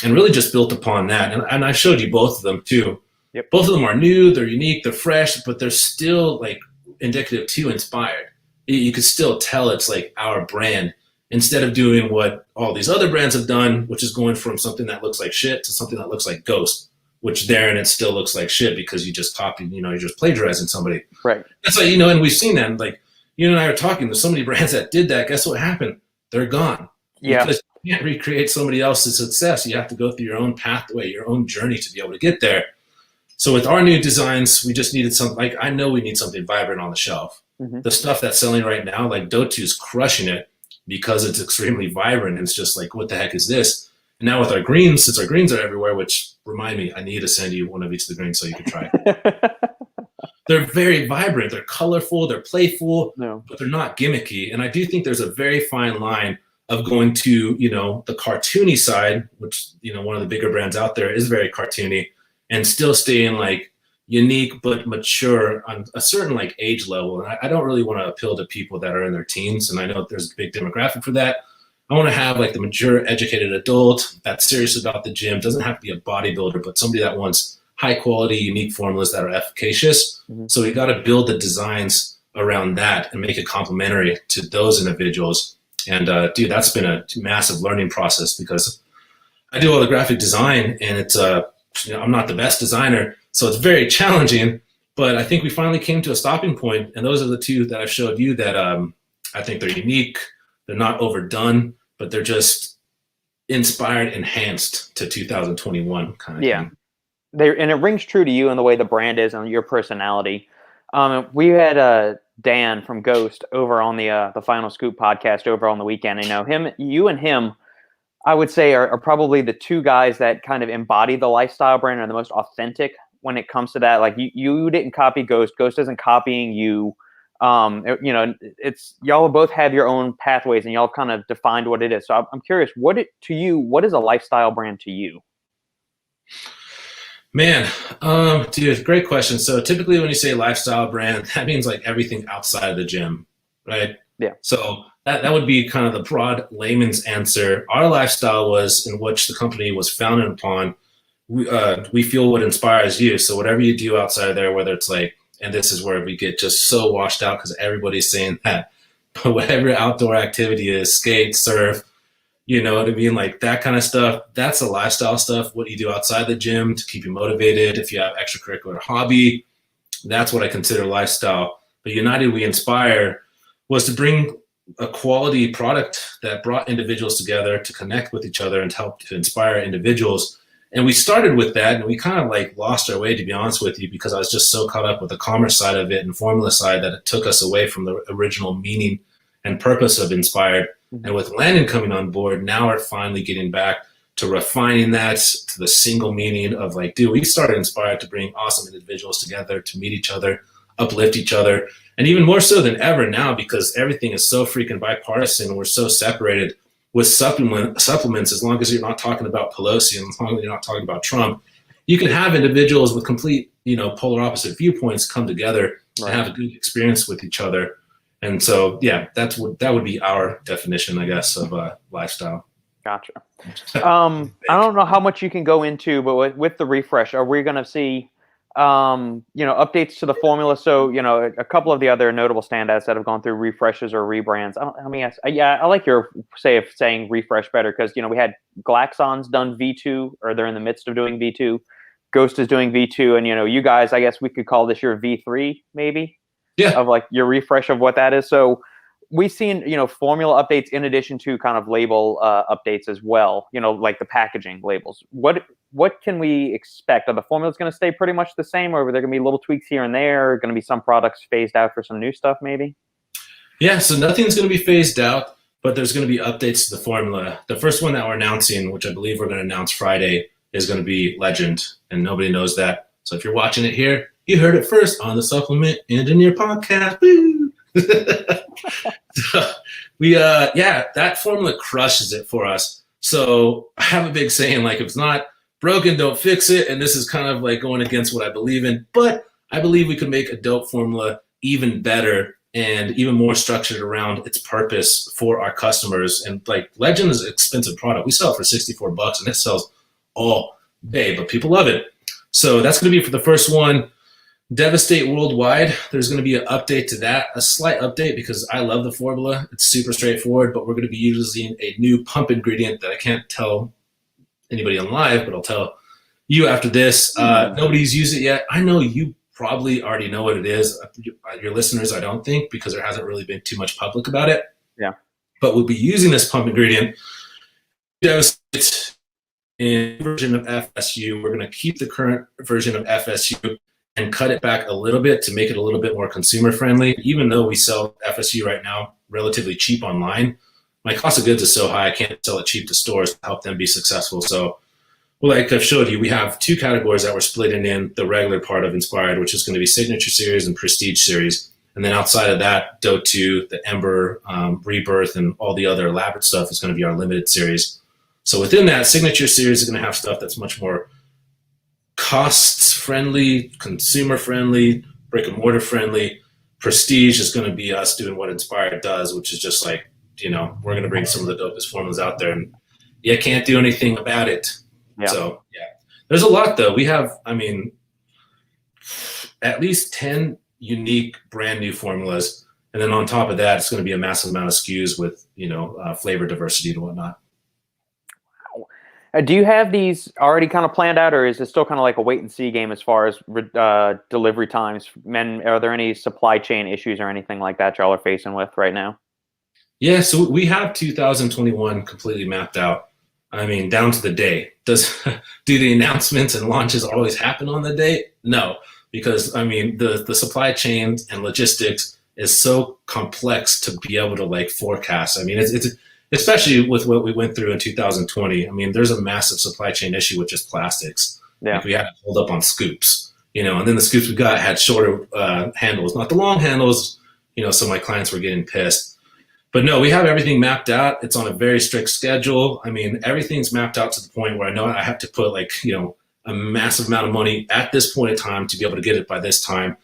and really just built upon that. And I showed you both of them too. Yep. Both of them are new, they're unique, they're fresh, but they're still like indicative to Inspired. You could still tell it's like our brand, instead of doing what all these other brands have done, which is going from something that looks like shit to something that looks like Ghost, which there and it still looks like shit because you just copied, you're just plagiarizing somebody. Right. That's like, and we've seen that. Like, you and I are talking, there's so many brands that did that. Guess what happened? They're gone. Yeah. Because you can't recreate somebody else's success. You have to go through your own pathway, your own journey to be able to get there. So with our new designs, we just needed something, like, I know we need something vibrant on the shelf. The stuff that's selling right now, like Dotu's crushing it because it's extremely vibrant. And it's just like, what the heck is this? And now with our greens, since our greens are everywhere, which remind me, I need to send you one of each of the greens so you can try it. They're very vibrant. They're colorful. They're playful, but they're not gimmicky. And I do think there's a very fine line of going to, the cartoony side, which, one of the bigger brands out there is very cartoony, and still staying like unique but mature on a certain like age level. And I don't really want to appeal to people that are in their teens. And I know there's a big demographic for that. I want to have like the mature, educated adult that's serious about the gym. Doesn't have to be a bodybuilder, but somebody that wants high quality, unique formulas that are efficacious. So we got to build the designs around that and make it complementary to those individuals. And dude, that's been a massive learning process because I do all the graphic design, and it's I'm not the best designer, so it's very challenging. But I think we finally came to a stopping point, and those are the two that I've showed you that I think they're unique. They're not overdone, but they're just inspired, enhanced to 2021 kind of thing. And it rings true to you in the way the brand is and your personality. We had Dan from Ghost over on the Final Scoop podcast over on the weekend. You and him, I would say, are probably the two guys that kind of embody the lifestyle brand and are the most authentic when it comes to that. Like you didn't copy Ghost. Ghost isn't copying you. It's y'all both have your own pathways and y'all kind of defined what it is. So I'm curious, what is a lifestyle brand to you? Man, dude, great question. So typically when you say lifestyle brand, that means like everything outside of the gym, right? Yeah. So that would be kind of the broad layman's answer. Our lifestyle was in which the company was founded upon. We feel what inspires you. So whatever you do outside of there, whether it's like, and this is where we get just so washed out because everybody's saying that, but whatever outdoor activity is, skate, surf, you know what I mean? Like that kind of stuff, that's the lifestyle stuff. What you do outside the gym to keep you motivated. If you have extracurricular hobby, that's what I consider lifestyle. But United We Inspire was to bring a quality product that brought individuals together to connect with each other and to help to inspire individuals. And we started with that, and we kind of like lost our way, to be honest with you, because I was just so caught up with the commerce side of it and formula side that it took us away from the original meaning and purpose of Inspired. Mm-hmm. And with Landon coming on board, now we're finally getting back to refining that to the single meaning of like, dude, we started Inspired to bring awesome individuals together, to meet each other, uplift each other, and even more so than ever now because everything is so freaking bipartisan. We're so separated. With supplements, as long as you're not talking about Pelosi and as long as you're not talking about Trump, you can have individuals with complete, polar opposite viewpoints come together and have a good experience with each other. And so, yeah, that would be our definition, I guess, of lifestyle. Gotcha. I don't know how much you can go into, but with the refresh, are we going to see updates to the formula? So, a couple of the other notable standouts that have gone through refreshes or rebrands. I like your saying refresh better because, we had Glaxon's done V2 or they're in the midst of doing V2. Ghost is doing V2. And, you guys, I guess we could call this your V3 maybe. Yeah. Of like your refresh of what that is. So we've seen, formula updates in addition to kind of label updates as well, like the packaging labels. What can we expect? Are the formulas going to stay pretty much the same, or are there going to be little tweaks here and there? Going to be some products phased out for some new stuff maybe? Yeah, so nothing's going to be phased out, but there's going to be updates to the formula. The first one that we're announcing, which I believe we're going to announce Friday, is going to be Legend, and nobody knows that. So if you're watching it here, you heard it first on the Supplement Engineer podcast. Woo! So that formula crushes it for us. So I have a big saying, like, if it's not broken, don't fix it. And this is kind of like going against what I believe in, but I believe we could make a dope formula even better and even more structured around its purpose for our customers. And like Legend is an expensive product. We sell it for $64 and it sells all day, but people love it. So that's going to be for the first one. Devastate Worldwide, there's going to be an update to that, a slight update because I love the formula. It's super straightforward, but we're going to be using a new pump ingredient that I can't tell anybody on live, but I'll tell you after this. Nobody's used it yet. I know you probably already know what it is. Your listeners, I don't think, because there hasn't really been too much public about it. Yeah. But we'll be using this pump ingredient. Devastate in version of FSU. We're going to keep the current version of FSU and cut it back a little bit to make it a little bit more consumer friendly. Even though we sell FSU right now relatively cheap online, my cost of goods is so high I can't sell it cheap to stores to help them be successful. So, well, like I've showed you, we have two categories that we're splitting in the regular part of Inspired, which is going to be Signature Series and Prestige Series. And then outside of that, Do2, the Ember, Rebirth, and all the other elaborate stuff is going to be our limited series. So within that, Signature Series is going to have stuff that's much more cost-friendly, consumer-friendly, brick-and-mortar-friendly. Prestige is going to be us doing what Inspired does, which is just like, we're going to bring some of the dopest formulas out there, and you can't do anything about it. Yeah. So, yeah. There's a lot, though. We have, at least 10 unique brand new formulas, And then on top of that, it's going to be a massive amount of SKUs with, flavor diversity and whatnot. Do you have these already kind of planned out, or is it still kind of like a wait and see game as far as delivery times? Are there any supply chain issues or anything like that y'all are facing with right now? Yeah, so we have 2021 completely mapped out. I mean, down to the day. Do the announcements and launches always happen on the day? No, because I mean, the supply chains and logistics is so complex to be able to like forecast. I mean, it's especially with what we went through in 2020. I mean, there's a massive supply chain issue with just plastics. Yeah. Like we had to hold up on scoops, and then the scoops we got had shorter handles, not the long handles, so my clients were getting pissed. But no, we have everything mapped out. It's on a very strict schedule. I mean, everything's mapped out to the point where I know I have to put a massive amount of money at this point in time to be able to get it by this time.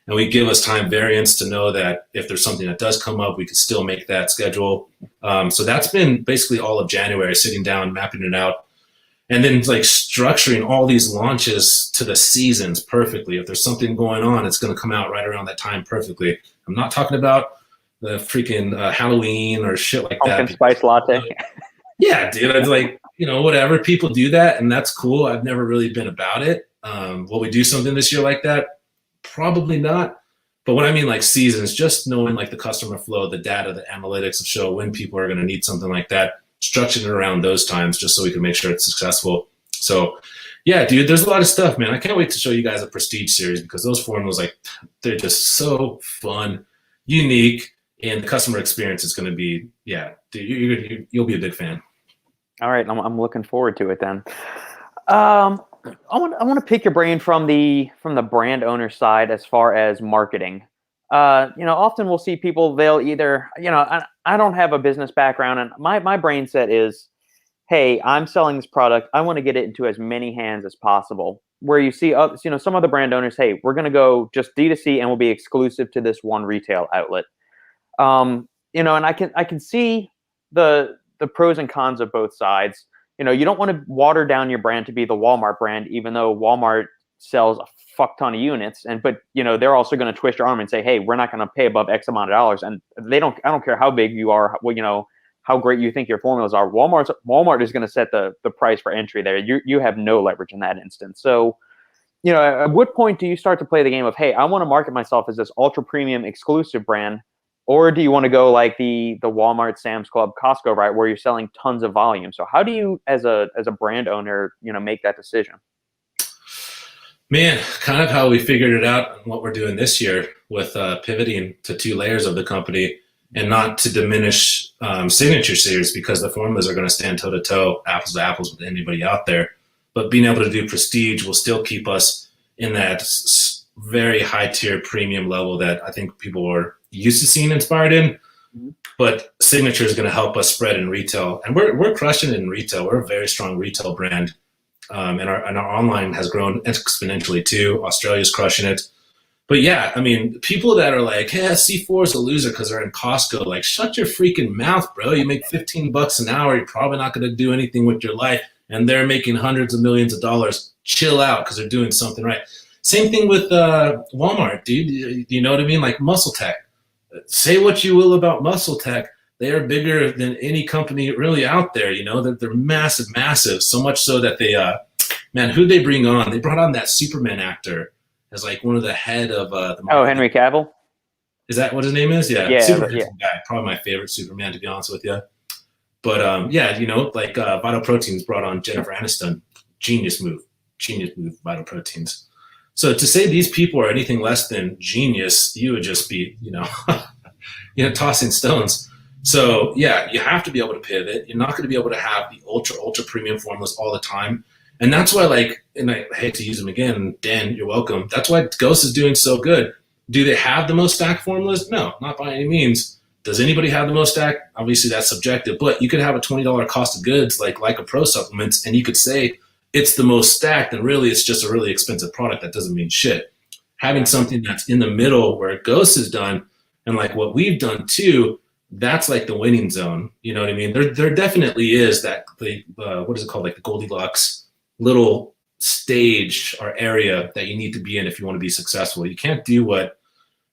And we give us time variance to know that if there's something that does come up, we can still make that schedule. So that's been basically all of January, sitting down, mapping it out, and then like structuring all these launches to the seasons perfectly. If there's something going on, it's going to come out right around that time perfectly. I'm not talking about the freaking Halloween or shit like that. Pumpkin spice latte. Yeah, dude. It's like, whatever. People do that, and that's cool. I've never really been about it. Will we do something this year like that? Probably not. But what I mean, like seasons, just knowing like the customer flow, the data, the analytics of show when people are going to need something like that, structuring it around those times just so we can make sure it's successful. So yeah, dude, there's a lot of stuff, man. I can't wait to show you guys a Prestige series because those formulas, like, they're just so fun, unique, and the customer experience is going to be, yeah, dude, you'll be a big fan. All right, I'm looking forward to it then. I want to pick your brain from the brand owner side as far as marketing. Often we'll see people, they'll either, I don't have a business background, and my brain set is, hey, I'm selling this product, I want to get it into as many hands as possible. Where you see, some other brand owners, hey, we're going to go just D2C and we'll be exclusive to this one retail outlet. And I can see the pros and cons of both sides. You don't want to water down your brand to be the Walmart brand, even though Walmart sells a fuck ton of units. But they're also going to twist your arm and say, hey, we're not going to pay above X amount of dollars. And I don't care how big you are, how great you think your formulas are. Walmart is going to set the price for entry there. You have no leverage in that instance. So, at what point do you start to play the game of, hey, I want to market myself as this ultra premium exclusive brand? Or do you want to go like the Walmart, Sam's Club, Costco, right, where you're selling tons of volume? So how do you, as a brand owner, make that decision? Man, kind of how we figured it out and what we're doing this year with pivoting to 2 layers of the company, and not to diminish Signature Series, because the formulas are going to stand toe-to-toe, apples to apples with anybody out there. But being able to do Prestige will still keep us in that very high-tier premium level that I think people are used to seeing Inspired in. But Signature is going to help us spread in retail, and we're crushing it in retail. We're a very strong retail brand, and our online has grown exponentially too. Australia's crushing it. But yeah, I mean, people that are like, hey, C4 is a loser because they're in Costco, like, shut your freaking mouth, bro. You make $15 an hour. You're probably not going to do anything with your life, and they're making hundreds of millions of dollars. Chill out, because they're doing something right. Same thing with Walmart, dude. You know what I mean? Like Muscle Tech. Say what you will about Muscle Tech, they are bigger than any company really out there. They're massive, massive. So much so that they, man, who'd they bring on? They brought on that Superman actor as like one of the head of the marketing. Henry Cavill. Is that what his name is? Yeah, Superman's yeah. guy. Probably my favorite Superman, to be honest with you. But yeah, like Vital Proteins brought on Jennifer Aniston. Genius move, Vital Proteins. So to say these people are anything less than genius, you would just be, tossing stones. So yeah, you have to be able to pivot. You're not going to be able to have the ultra premium formulas all the time. And that's why, and I hate to use them again, Dan, you're welcome. That's why Ghost is doing so good. Do they have the most stacked formulas? No, not by any means. Does anybody have the most stacked? Obviously that's subjective, but you could have a $20 cost of goods like a Pro Supplements, and you could say it's the most stacked, and really it's just a really expensive product that doesn't mean shit. Having something that's in the middle where Ghost is done, and like what we've done too, that's like the winning zone. You know what I mean? There definitely is that, what is it called? Like the Goldilocks little stage or area that you need to be in if you want to be successful. You can't do what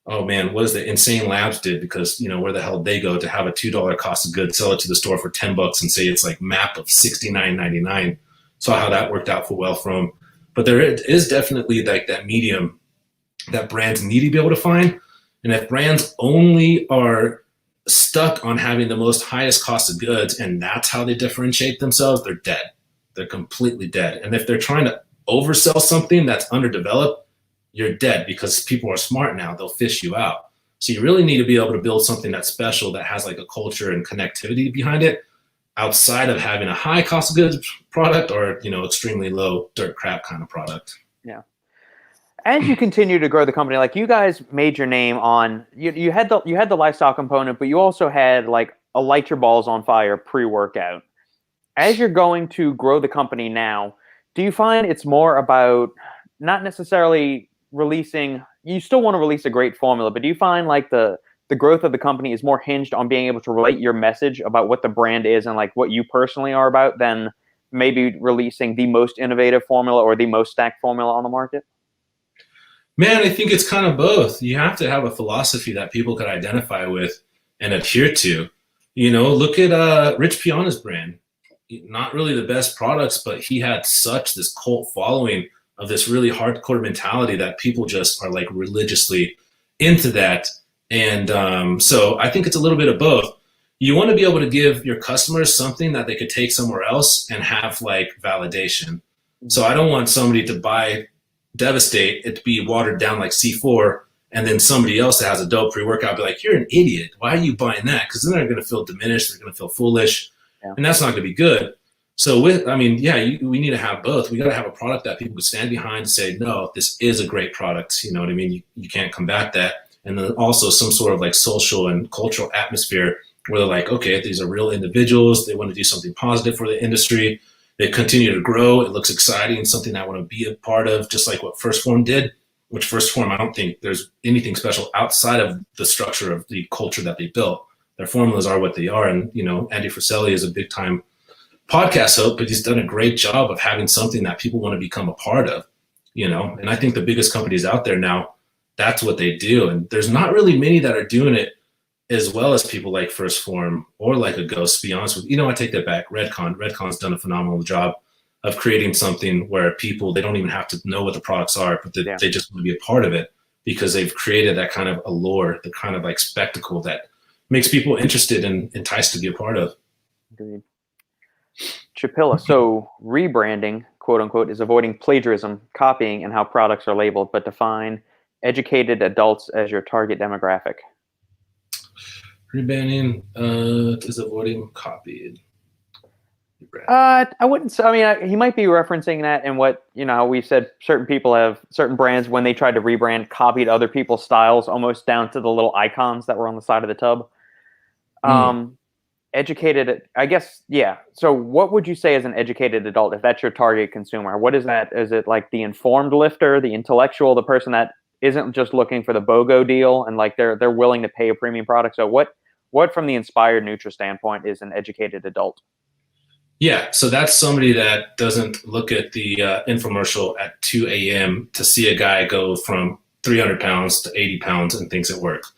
oh man, what is the Insane Labs did? Because, where the hell they go to have a $2 cost of goods, sell it to the store for $10 and say it's like MAP of $69.99. Saw how that worked out well for them. But there is definitely like that medium that brands need to be able to find. And if brands only are stuck on having the most highest cost of goods and that's how they differentiate themselves, they're dead. They're completely dead. And if they're trying to oversell something that's underdeveloped, you're dead, because people are smart now. They'll fish you out. So you really need to be able to build something that's special, that has like a culture and connectivity behind it, outside of having a high cost of goods product or, extremely low dirt crap kind of product. Yeah. As you continue to grow the company, like you guys made your name on, you had the lifestyle component, but you also had like a light your balls on fire pre-workout. As you're going to grow the company now, do you find it's more about not necessarily releasing, you still want to release a great formula, but do you find like the growth of the company is more hinged on being able to relate your message about what the brand is and like what you personally are about than maybe releasing the most innovative formula or the most stacked formula on the market? Man, I think it's kind of both. You have to have a philosophy that people could identify with and adhere to. Look at Rich Piana's brand. Not really the best products, but he had such this cult following of this really hardcore mentality that people just are like religiously into that. And so I think it's a little bit of both. You want to be able to give your customers something that they could take somewhere else and have like validation. So I don't want somebody to buy Devastate, it to be watered down like C4, and then somebody else that has a dope pre-workout be like, you're an idiot. Why are you buying that? Because then they're going to feel diminished. They're going to feel foolish. Yeah. And that's not going to be good. So we need to have both. We got to have a product that people can stand behind and say, no, this is a great product. You know what I mean? You can't combat that. And then also some sort of like social and cultural atmosphere where they're like, okay, these are real individuals. They want to do something positive for the industry. They continue to grow. It looks exciting, something I want to be a part of, just like what First Form did, which First Form, I don't think there's anything special outside of the structure of the culture that they built. Their formulas are what they are. And, Andy Frisella is a big time podcast host, but he's done a great job of having something that people want to become a part of, and I think the biggest companies out there now, that's what they do. And there's not really many that are doing it as well as people like First Form or like a Ghost, to be honest with you. I take that back. Redcon's done a phenomenal job of creating something where people, they don't even have to know what the products are, but they just want to be a part of it because they've created that kind of allure, the kind of like spectacle that makes people interested and enticed to be a part of. Agreed. Chapilla, so rebranding, quote unquote, is avoiding plagiarism, copying, and how products are labeled, but define educated adults as your target demographic. Rebranding is avoiding copied. I wouldn't say, he might be referencing that in what, we said certain people have, certain brands, when they tried to rebrand, copied other people's styles almost down to the little icons that were on the side of the tub. Educated, I guess, yeah. So what would you say as an educated adult, if that's your target consumer? What is that? Is it like the informed lifter, the intellectual, the person that isn't just looking for the BOGO deal and like they're willing to pay a premium product? So what from the Inspired Nutra standpoint is an educated adult? Yeah, so that's somebody that doesn't look at the infomercial at 2 a.m. to see a guy go from 300 pounds to 80 pounds and thinks it works.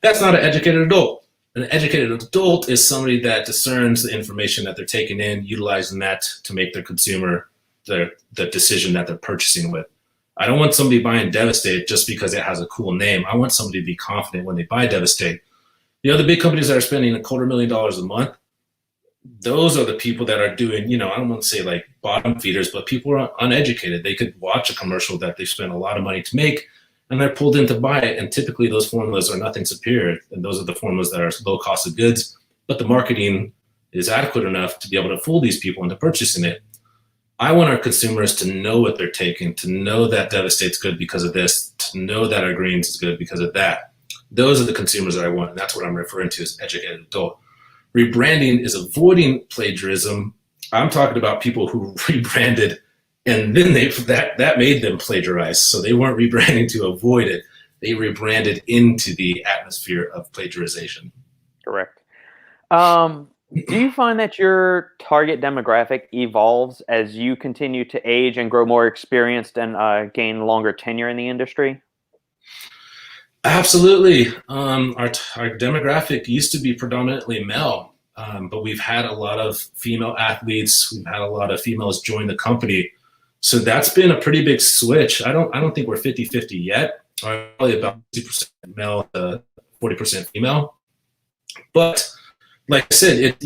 That's not an educated adult. An educated adult is somebody that discerns the information that they're taking in, utilizing that to make their consumer the decision that they're purchasing with. I don't want somebody buying Devastate just because it has a cool name. I want somebody to be confident when they buy Devastate. The other big companies that are spending $250,000 a month, those are the people that are doing, I don't want to say like bottom feeders, but people are uneducated. They could watch a commercial that they spent a lot of money to make and they're pulled in to buy it. And typically those formulas are nothing superior. And those are the formulas that are low cost of goods, but the marketing is adequate enough to be able to fool these people into purchasing it. I want our consumers to know what they're taking, to know that Devastate's good because of this, to know that our greens is good because of that. Those are the consumers that I want. And that's what I'm referring to as educated adult. Rebranding is avoiding plagiarism. I'm talking about people who rebranded and then that made them plagiarize. So they weren't rebranding to avoid it. They rebranded into the atmosphere of plagiarization. Correct. Do you find that your target demographic evolves as you continue to age and grow more experienced and gain longer tenure in the industry? Absolutely. Our demographic used to be predominantly male, but we've had a lot of female athletes. We've had a lot of females join the company. So that's been a pretty big switch. I don't think we're 50-50 yet. We're probably about 50% male to 40% female. But like I said,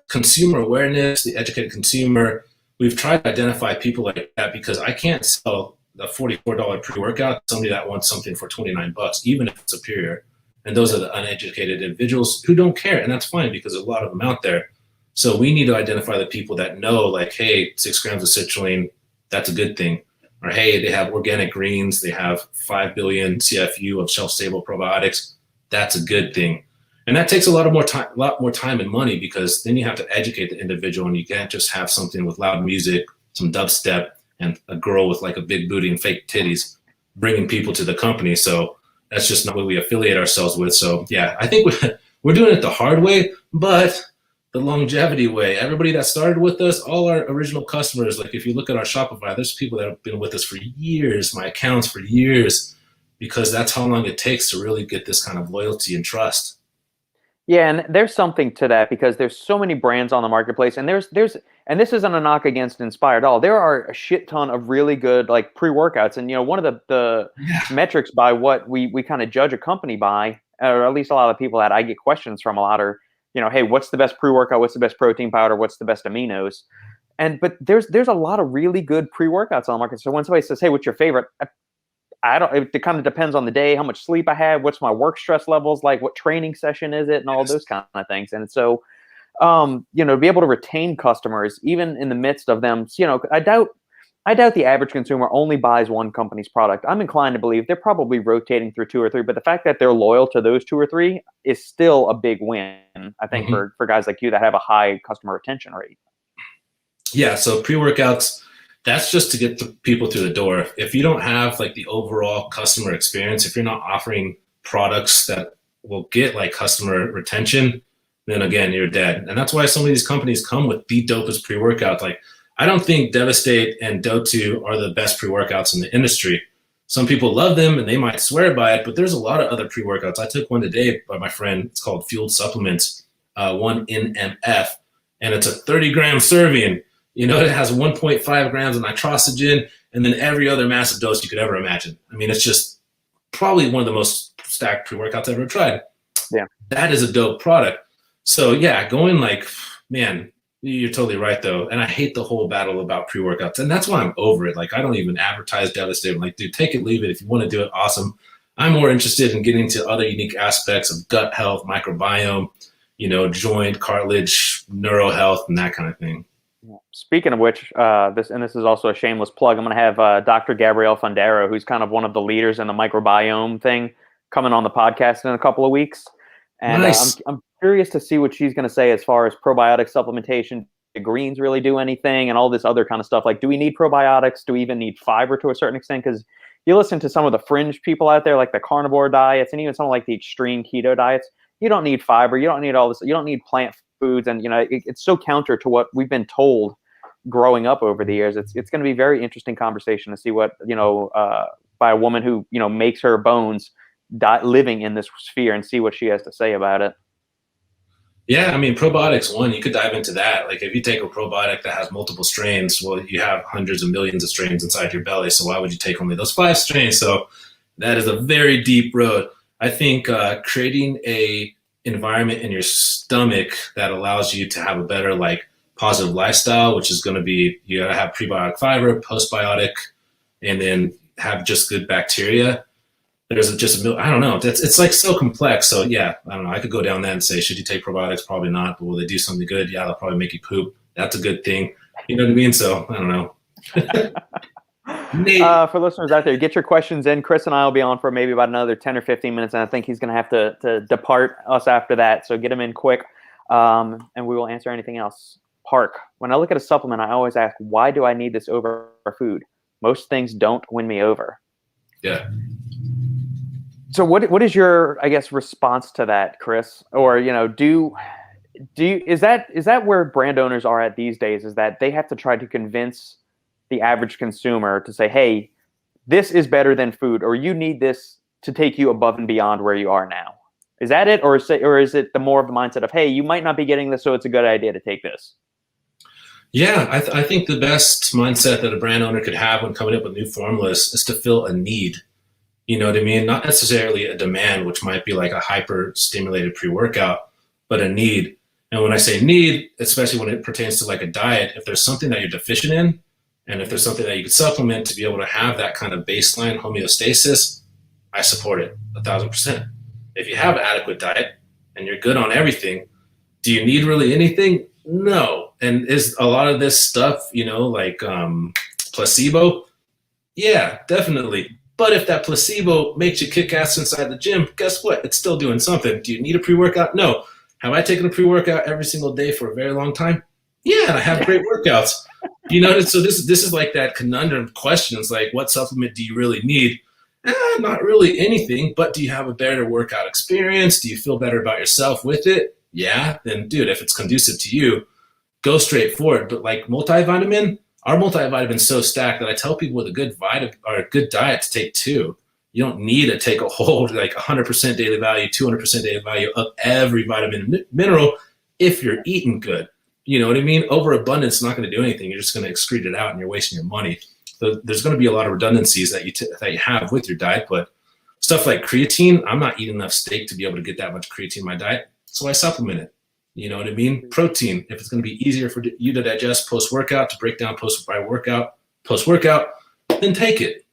consumer awareness, the educated consumer. We've tried to identify people like that because I can't sell a $44 pre-workout to somebody that wants something for $29, even if it's superior. And those are the uneducated individuals who don't care, and that's fine because there's a lot of them out there. So we need to identify the people that know, like, hey, 6 grams of citrulline, that's a good thing. Or hey, they have organic greens, they have 5 billion CFU of shelf-stable probiotics. That's a good thing. And that takes a lot more time and money because then you have to educate the individual, and you can't just have something with loud music, some dubstep, and a girl with like a big booty and fake titties bringing people to the company. So that's just not what we affiliate ourselves with. So yeah, I think we're doing it the hard way, but the longevity way. Everybody that started with us, all our original customers, like if you look at our Shopify, there's people that have been with us for years, my accounts for years, because that's how long it takes to really get this kind of loyalty and trust. Yeah, and there's something to that because there's so many brands on the marketplace, and and this isn't a knock against Inspired at all. There are a shit ton of really good like pre-workouts, and one of the metrics by what we kind of judge a company by, or at least a lot of people that I get questions from a lot are, hey, what's the best pre-workout? What's the best protein powder? What's the best aminos? But there's a lot of really good pre-workouts on the market. So when somebody says, hey, what's your favorite? I don't. It kind of depends on the day, how much sleep I had, what's my work stress levels like, what training session is it, and all those kind of things. And so, to be able to retain customers even in the midst of them, I doubt the average consumer only buys one company's product. I'm inclined to believe they're probably rotating through 2 or 3, but the fact that they're loyal to those 2 or 3 is still a big win, I think, for guys like you that have a high customer retention rate. Yeah. So pre-workouts, that's just to get the people through the door. If you don't have like the overall customer experience, if you're not offering products that will get like customer retention, then again, you're dead. And that's why some of these companies come with the dopest pre-workout. Like, I don't think Devastate and Do2 are the best pre-workouts in the industry. Some people love them and they might swear by it, but there's a lot of other pre-workouts. I took one today by my friend. It's called Fueled Supplements, 1NMF, and it's a 30-gram serving. It has 1.5 grams of nitrogen and then every other massive dose you could ever imagine. I mean, it's just probably one of the most stacked pre-workouts I've ever tried. Yeah. That is a dope product. So yeah, going like, man, you're totally right though. And I hate the whole battle about pre-workouts. And that's why I'm over it. Like, I don't even advertise Devastate. I'm like, dude, take it, leave it. If you want to do it, awesome. I'm more interested in getting to other unique aspects of gut health, microbiome, joint, cartilage, neuro health, and that kind of thing. Speaking of which, this is also a shameless plug. I'm going to have Dr. Gabrielle Fundaro, who's kind of one of the leaders in the microbiome thing, coming on the podcast in a couple of weeks. And nice. I'm curious to see what she's going to say as far as probiotic supplementation. Do greens really do anything, and all this other kind of stuff? Like, do we need probiotics? Do we even need fiber to a certain extent? Because you listen to some of the fringe people out there, like the carnivore diets, and even some like the extreme keto diets. You don't need fiber. You don't need all this. You don't need plant foods, and it's so counter to what we've been told growing up over the years. It's going to be a very interesting conversation to see what by a woman who makes her bones living in this sphere, and see what she has to say about it. Yeah, I mean, probiotics, one, you could dive into that. Like, if you take a probiotic that has multiple strains, well, you have hundreds of millions of strains inside your belly. So why would you take only those 5 strains? So that is a very deep road. I think creating a environment in your stomach that allows you to have a better, like, positive lifestyle, which is going to be, you got to have prebiotic fiber, postbiotic, and then have just good bacteria. There's just, I don't know. It's like so complex. So yeah, I don't know. I could go down that and say, should you take probiotics? Probably not. But will they do something good? Yeah, they'll probably make you poop. That's a good thing. You know what I mean? So I don't know. For listeners out there, get your questions in. Chris and I will be on for maybe about another 10 or 15 minutes, and I think he's going to have to depart us after that. So get them in quick, and we will answer anything else. Park. When I look at a supplement, I always ask, why do I need this over food? Most things don't win me over. Yeah. So what is your, I guess, response to that, Chris? Or do you is that where brand owners are at these days? Is that they have to try to convince the average consumer to say, hey, this is better than food, or you need this to take you above and beyond where you are now? Is that it, or is it the more of the mindset of, hey, you might not be getting this, so it's a good idea to take this? Yeah, I think the best mindset that a brand owner could have when coming up with new formulas is to fill a need. You know what I mean? Not necessarily a demand, which might be like a hyper stimulated pre-workout, but a need. And when I say need, especially when it pertains to like a diet, if there's something that you're deficient in, and if there's something that you could supplement to be able to have that kind of baseline homeostasis, I support it 1,000%. If you have an adequate diet and you're good on everything, do you need really anything? No. And is a lot of this stuff, like placebo? Yeah, definitely. But if that placebo makes you kick ass inside the gym, guess what? It's still doing something. Do you need a pre-workout? No. Have I taken a pre-workout every single day for a very long time? Yeah, and I have great workouts. So this is like that conundrum question. It's like, what supplement do you really need? Not really anything, but do you have a better workout experience? Do you feel better about yourself with it? Yeah, then dude, if it's conducive to you, go straight for it. But like multivitamin, our multivitamin's so stacked that I tell people with a good diet to take 2. You don't need to take a whole like 100% daily value, 200% daily value of every vitamin and mineral if you're eating good. You know what I mean? Overabundance is not going to do anything. You're just going to excrete it out and you're wasting your money. So there's going to be a lot of redundancies that you have with your diet. But stuff like creatine, I'm not eating enough steak to be able to get that much creatine in my diet. So I supplement it. You know what I mean? Protein, if it's going to be easier for you to digest post-workout, to break down post-workout, then take it.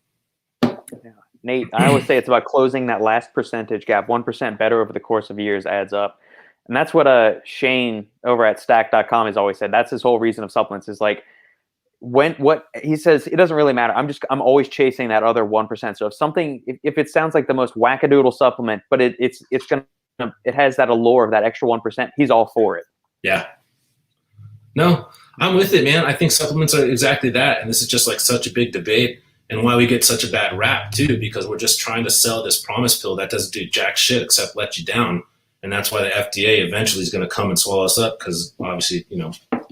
Yeah. Nate, I always say it's about closing that last percentage gap. 1% better over the course of years adds up. And that's what Shane over at stack.com has always said. That's his whole reason of supplements is like, what he says, it doesn't really matter. I'm always chasing that other 1%. So if it sounds like the most wackadoodle supplement, but it has that allure of that extra 1%, he's all for it. Yeah. No, I'm with it, man. I think supplements are exactly that. And this is just like such a big debate and why we get such a bad rap too, because we're just trying to sell this promise pill that doesn't do jack shit except let you down. And that's why the FDA eventually is going to come and swallow us up because obviously,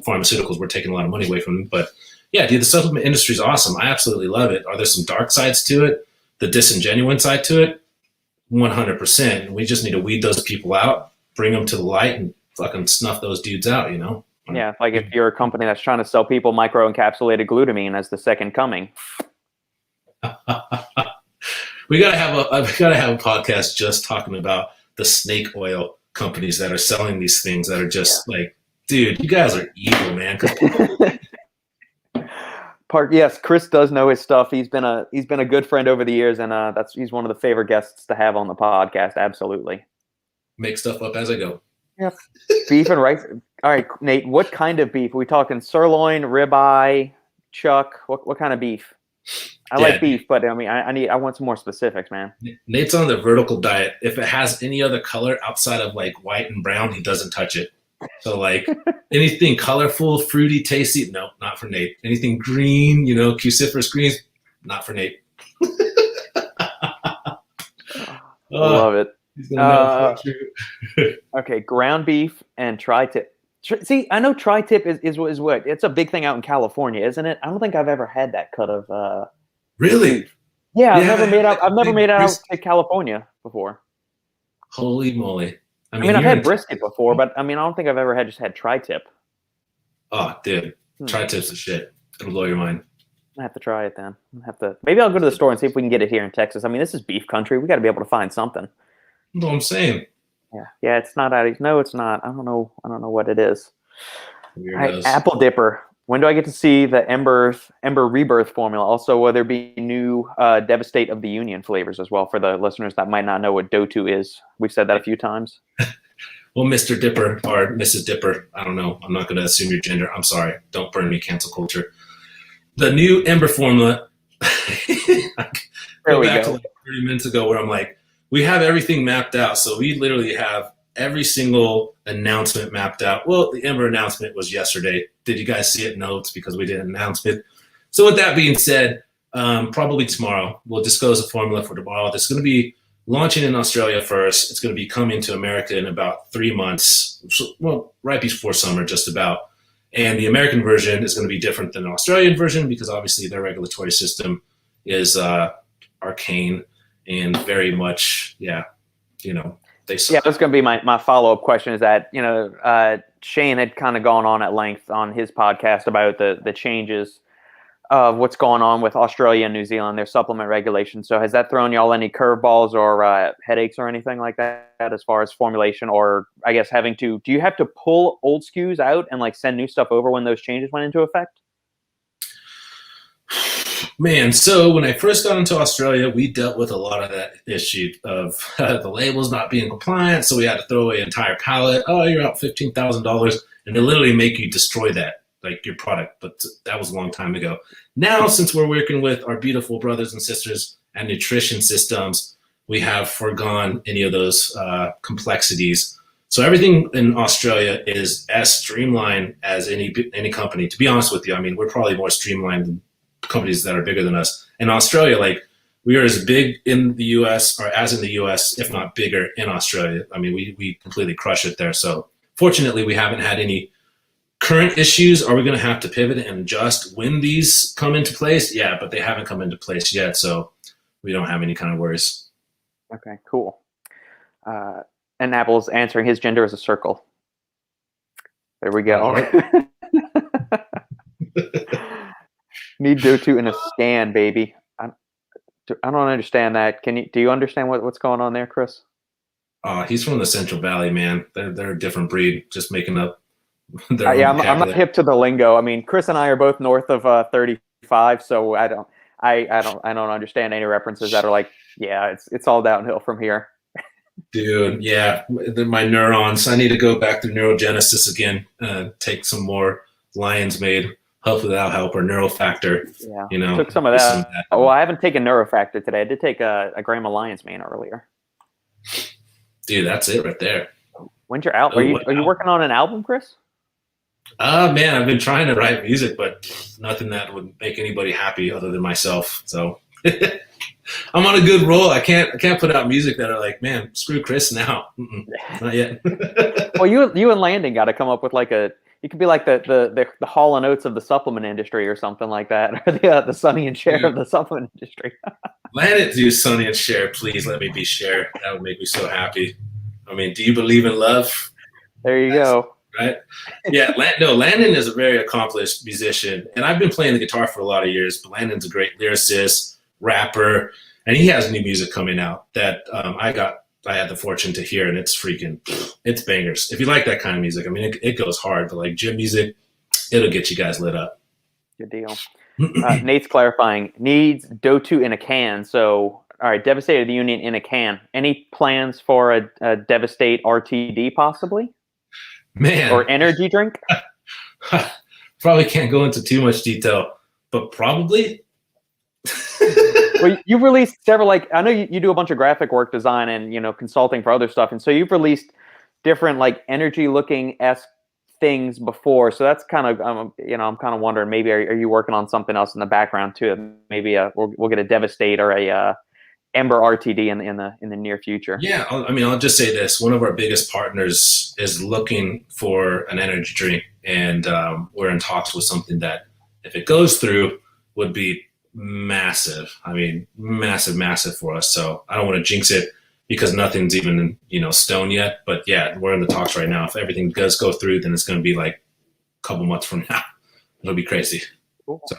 pharmaceuticals, we're taking a lot of money away from them. But yeah, dude, the supplement industry is awesome. I absolutely love it. Are there some dark sides to it? The disingenuine side to it? 100%. We just need to weed those people out, bring them to the light, and fucking snuff those dudes out, Yeah, like if you're a company that's trying to sell people microencapsulated glutamine as the second coming. we gotta have a podcast just talking about the snake oil companies that are selling these things that are just like, dude, you guys are evil, man. Yes, Chris does know his stuff. He's been a good friend over the years, and he's one of the favorite guests to have on the podcast. Absolutely. Make stuff up as I go. Yep. Beef and rice. All right, Nate. What kind of beef? Are we talking sirloin, ribeye, chuck? What kind of beef? I like beef, but I want some more specifics, man. Nate's on the vertical diet. If it has any other color outside of like white and brown, he doesn't touch it. So like anything colorful, fruity, tasty, no, not for Nate. Anything green, cruciferous greens, not for Nate. I love it. Okay, ground beef and tri-tip. See, I know tri-tip is what? It's a big thing out in California, isn't it? I don't think I've ever had that cut of really? Beef. Yeah, I've never made it out to California before. Holy moly. I've had brisket before, but I don't think I've ever had tri-tip. Oh, dude. Tri-tip's the shit. It'll blow your mind. I have to try it then. Maybe I'll go to the store and see if we can get it here in Texas. This is beef country. We got to be able to find something. That's what I'm saying. Yeah, it's not out. No, it's not. I don't know what it is. Right, apple dipper. When do I get to see the Ember Rebirth formula? Also, will there be new Devastate of the Union flavors as well for the listeners that might not know what Dotu is? We've said that a few times. Well, Mr. Dipper or Mrs. Dipper, I don't know. I'm not going to assume your gender. I'm sorry. Don't burn me, cancel culture. The new Ember formula. There we back go. to like 30 minutes ago where I'm like, we have everything mapped out. So we literally have every single announcement mapped out. Well, the Ember announcement was yesterday. Did you guys see it? No, it's because we didn't announce it. So with that being said, probably tomorrow, we'll disclose the formula for tomorrow. It's going to be launching in Australia first. It's going to be coming to America in about 3 months. Well, right before summer, just about. And the American version is going to be different than the Australian version because obviously their regulatory system is arcane. and very much, yeah, they suck. Yeah, that's going to be my follow-up question is that, Shane had kind of gone on at length on his podcast about the changes of what's going on with Australia and New Zealand, their supplement regulations. So has that thrown y'all any curveballs or headaches or anything like that as far as formulation, or I guess do you have to pull old SKUs out and like send new stuff over when those changes went into effect? Man, so when I first got into Australia, we dealt with a lot of that issue of the labels not being compliant. So we had to throw away an entire pallet. Oh, you're out $15,000. And they literally make you destroy that, like your product. But that was a long time ago. Now, since we're working with our beautiful brothers and sisters at Nutrition Systems, we have foregone any of those complexities. So everything in Australia is as streamlined as any company. To be honest with you, I mean, we're probably more streamlined than companies that are bigger than us. In Australia, like, we are as big in the US or as in the US, if not bigger in Australia. I mean, we completely crush it there. So fortunately, we haven't had any current issues. Are we going to have to pivot and adjust when these come into place? Yeah, but they haven't come into place yet. So we don't have any kind of worries. Okay, cool. And Apple's answering his gender as a circle. There we go. Need DO2 in a scan, baby. I don't understand that. Do you understand what's going on there, Chris? He's from the Central Valley, man. They're a different breed, just making up their I'm not hip to the lingo. I mean, Chris and I are both north of 35, so I don't understand any references that are like, yeah, it's all downhill from here. Dude, yeah, my neurons. I need to go back to neurogenesis again. Take some more Lion's Mane. Hopefully that'll help, or Neurofactor. Yeah, took some of that. Well, I haven't taken Neurofactor today. I did take a gram of Lion's Mane earlier. Dude, that's it right there. When's your album? Are you working on an album, Chris? Man, I've been trying to write music, but nothing that would make anybody happy other than myself. So I'm on a good roll. I can't put out music that are like, man, screw Chris now. Not yet. Well, you and Landon got to come up with like you could be like the Hall and Oates of the supplement industry or something like that, or the Sonny and Cher of the supplement industry. Landon, do Sonny and Cher, please let me be Cher. That would make me so happy. I mean, do you believe in love? There you go. Right? Yeah, Landon is a very accomplished musician, and I've been playing the guitar for a lot of years, but Landon's a great lyricist, rapper, and he has new music coming out that I had the fortune to hear, and it's bangers. If you like that kind of music, I mean, it goes hard, but like gym music, it'll get you guys lit up. Good deal. Nate's clarifying, needs DO2 in a can. So, all right, Devastate of the Union in a can. Any plans for a Devastate RTD possibly? Man. Or energy drink? Probably can't go into too much detail, but probably. Well, you've released several, like, I know you do a bunch of graphic work design and, consulting for other stuff. And so you've released different like energy looking-esque things before. So that's kind of, I'm kind of wondering, maybe are you working on something else in the background too? Maybe we'll get a Devastate or a Ember RTD in the near future. Yeah. I'll just say this. One of our biggest partners is looking for an energy drink, and we're in talks with something that, if it goes through, would be massive. I mean, massive for us. So I don't want to jinx it because nothing's even, stone yet. But yeah, we're in the talks right now. If everything does go through, then it's going to be like a couple months from now. It'll be crazy. Cool. So,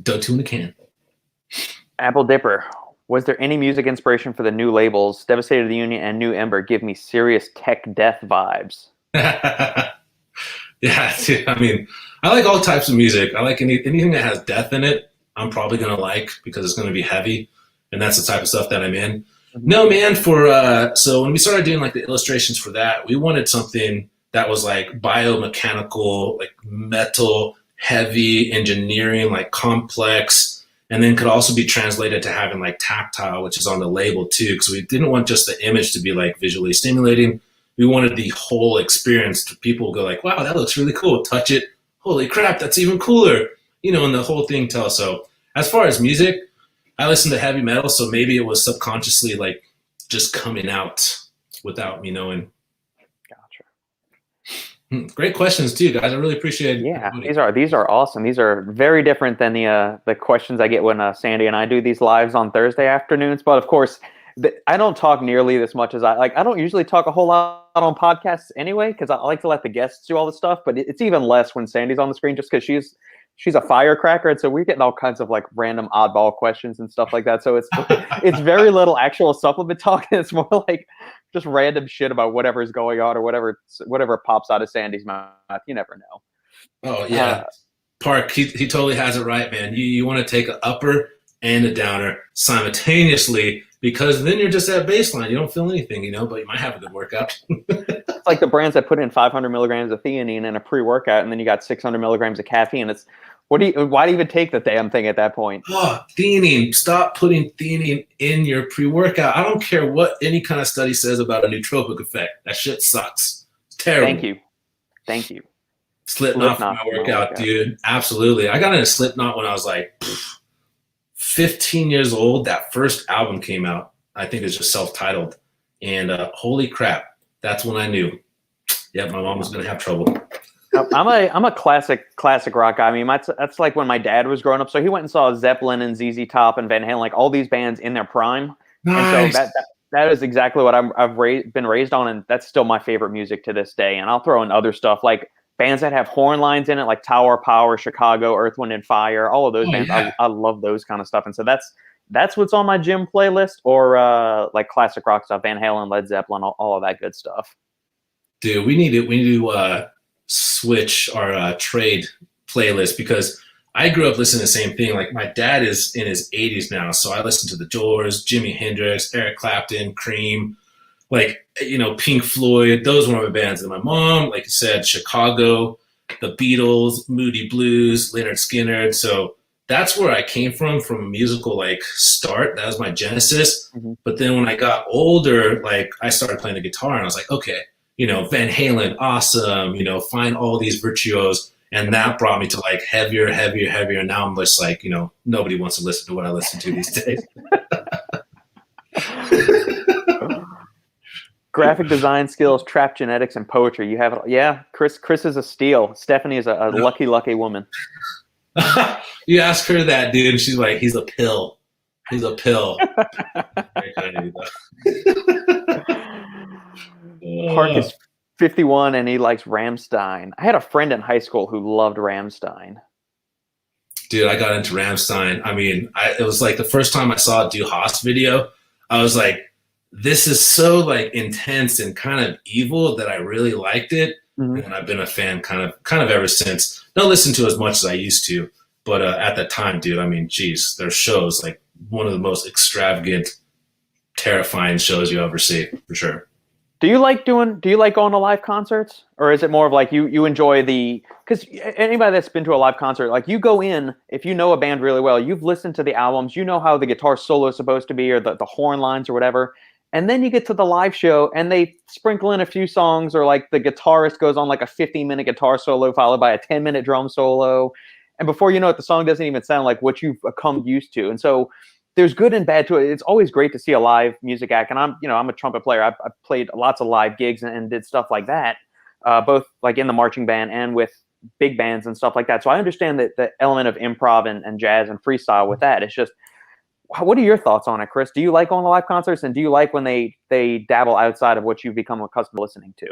DO2 in the can. Apple Dipper. Was there any music inspiration for the new labels, Devastated of the Union and New Ember? Give me serious tech death vibes. Yeah, dude, I mean, I like all types of music. I like anything that has death in it. I'm probably going to like, because it's going to be heavy, and that's the type of stuff that I'm in. Mm-hmm. No, man, so when we started doing like the illustrations for that, we wanted something that was like biomechanical, like metal, heavy engineering, like complex, and then could also be translated to having like tactile, which is on the label too, because we didn't want just the image to be like visually stimulating. We wanted the whole experience to people go like, wow, that looks really cool. Touch it. Holy crap, that's even cooler. And the whole thing tells. So as far as music, I listen to heavy metal, so maybe it was subconsciously like just coming out without me knowing. Gotcha. Great questions too, guys. I really appreciate Yeah, everybody. these are awesome. These are very different than the questions I get when Sandy and I do these lives on Thursday afternoons. But of course, I don't talk nearly as much as I like. I don't usually talk a whole lot on podcasts anyway because I like to let the guests do all the stuff. But it's even less when Sandy's on the screen just because she's a firecracker, and so we're getting all kinds of like random oddball questions and stuff like that. So it's very little actual supplement talk. And it's more like just random shit about whatever's going on or whatever pops out of Sandy's mouth. You never know. Oh yeah, Park. He totally has it right, man. You want to take an upper and a downer simultaneously because then you're just at baseline. You don't feel anything, but you might have a good workout. It's like the brands that put in 500 milligrams of theanine in a pre-workout, and then you got 600 milligrams of caffeine. It's why do you even take the damn thing at that point? Oh, theanine. Stop putting theanine in your pre-workout. I don't care what any kind of study says about a nootropic effect. That shit sucks. It's terrible. Thank you. Slipknot for my workout, dude. Absolutely. I got into Slipknot when I was like 15 years old. That first album came out. I think it's just self-titled. And holy crap, that's when I knew. Yeah, my mom was going to have trouble. I'm a classic rock guy. I mean, that's like when my dad was growing up. So he went and saw Zeppelin and ZZ Top and Van Halen, like all these bands in their prime. Nice. And so that is exactly what I've been raised on, and that's still my favorite music to this day. And I'll throw in other stuff like bands that have horn lines in it, like Tower Power, Chicago, Earth, Wind and Fire, all of those bands. Yeah. I love those kind of stuff. And so that's what's on my gym playlist, or like classic rock stuff, Van Halen, Led Zeppelin, all of that good stuff. Dude, we need to switch our trade playlist because I grew up listening to the same thing. Like my dad is in his 80s now, so I listen to The Doors, Jimi Hendrix, Eric Clapton, Cream, like, Pink Floyd. Those were my bands. And my mom, like I said, Chicago, the Beatles, Moody Blues, Leonard Skinner. So that's where I came from a musical like start. That was my genesis. Mm-hmm. But then when I got older, like I started playing the guitar and I was like, okay, Van Halen, awesome, find all these virtuos. And that brought me to like heavier. And now I'm just like, nobody wants to listen to what I listen to these days. Graphic design skills, trap genetics, and poetry. You have it. Yeah, Chris is a steal. Stephanie is a lucky woman. You ask her that, dude, and she's like, he's a pill. He's a pill. Park is 51 and he likes Rammstein. I had a friend in high school who loved Rammstein. Dude, I got into Rammstein. I mean, it was like the first time I saw a Du Hast video, I was like, this is so like intense and kind of evil that I really liked it. Mm-hmm. And I've been a fan kind of ever since. Don't listen to as much as I used to, but at that time, dude, I mean, geez, their shows, like one of the most extravagant, terrifying shows you ever see, for sure. Do you like going to live concerts, or is it more of like you enjoy because anybody that's been to a live concert, like you go in, if you know a band really well, you've listened to the albums, you know how the guitar solo is supposed to be, or the horn lines or whatever. And then you get to the live show and they sprinkle in a few songs, or like the guitarist goes on like a 15-minute guitar solo followed by a 10-minute drum solo. And before you know it, the song doesn't even sound like what you've come used to. And so there's good and bad to it. It's always great to see a live music act. And I'm a trumpet player. I played lots of live gigs and did stuff like that, both like in the marching band and with big bands and stuff like that. So I understand that the element of improv and jazz and freestyle with that. It's just, what are your thoughts on it, Chris? Do you like going to live concerts, and do you like when they dabble outside of what you've become accustomed to listening to?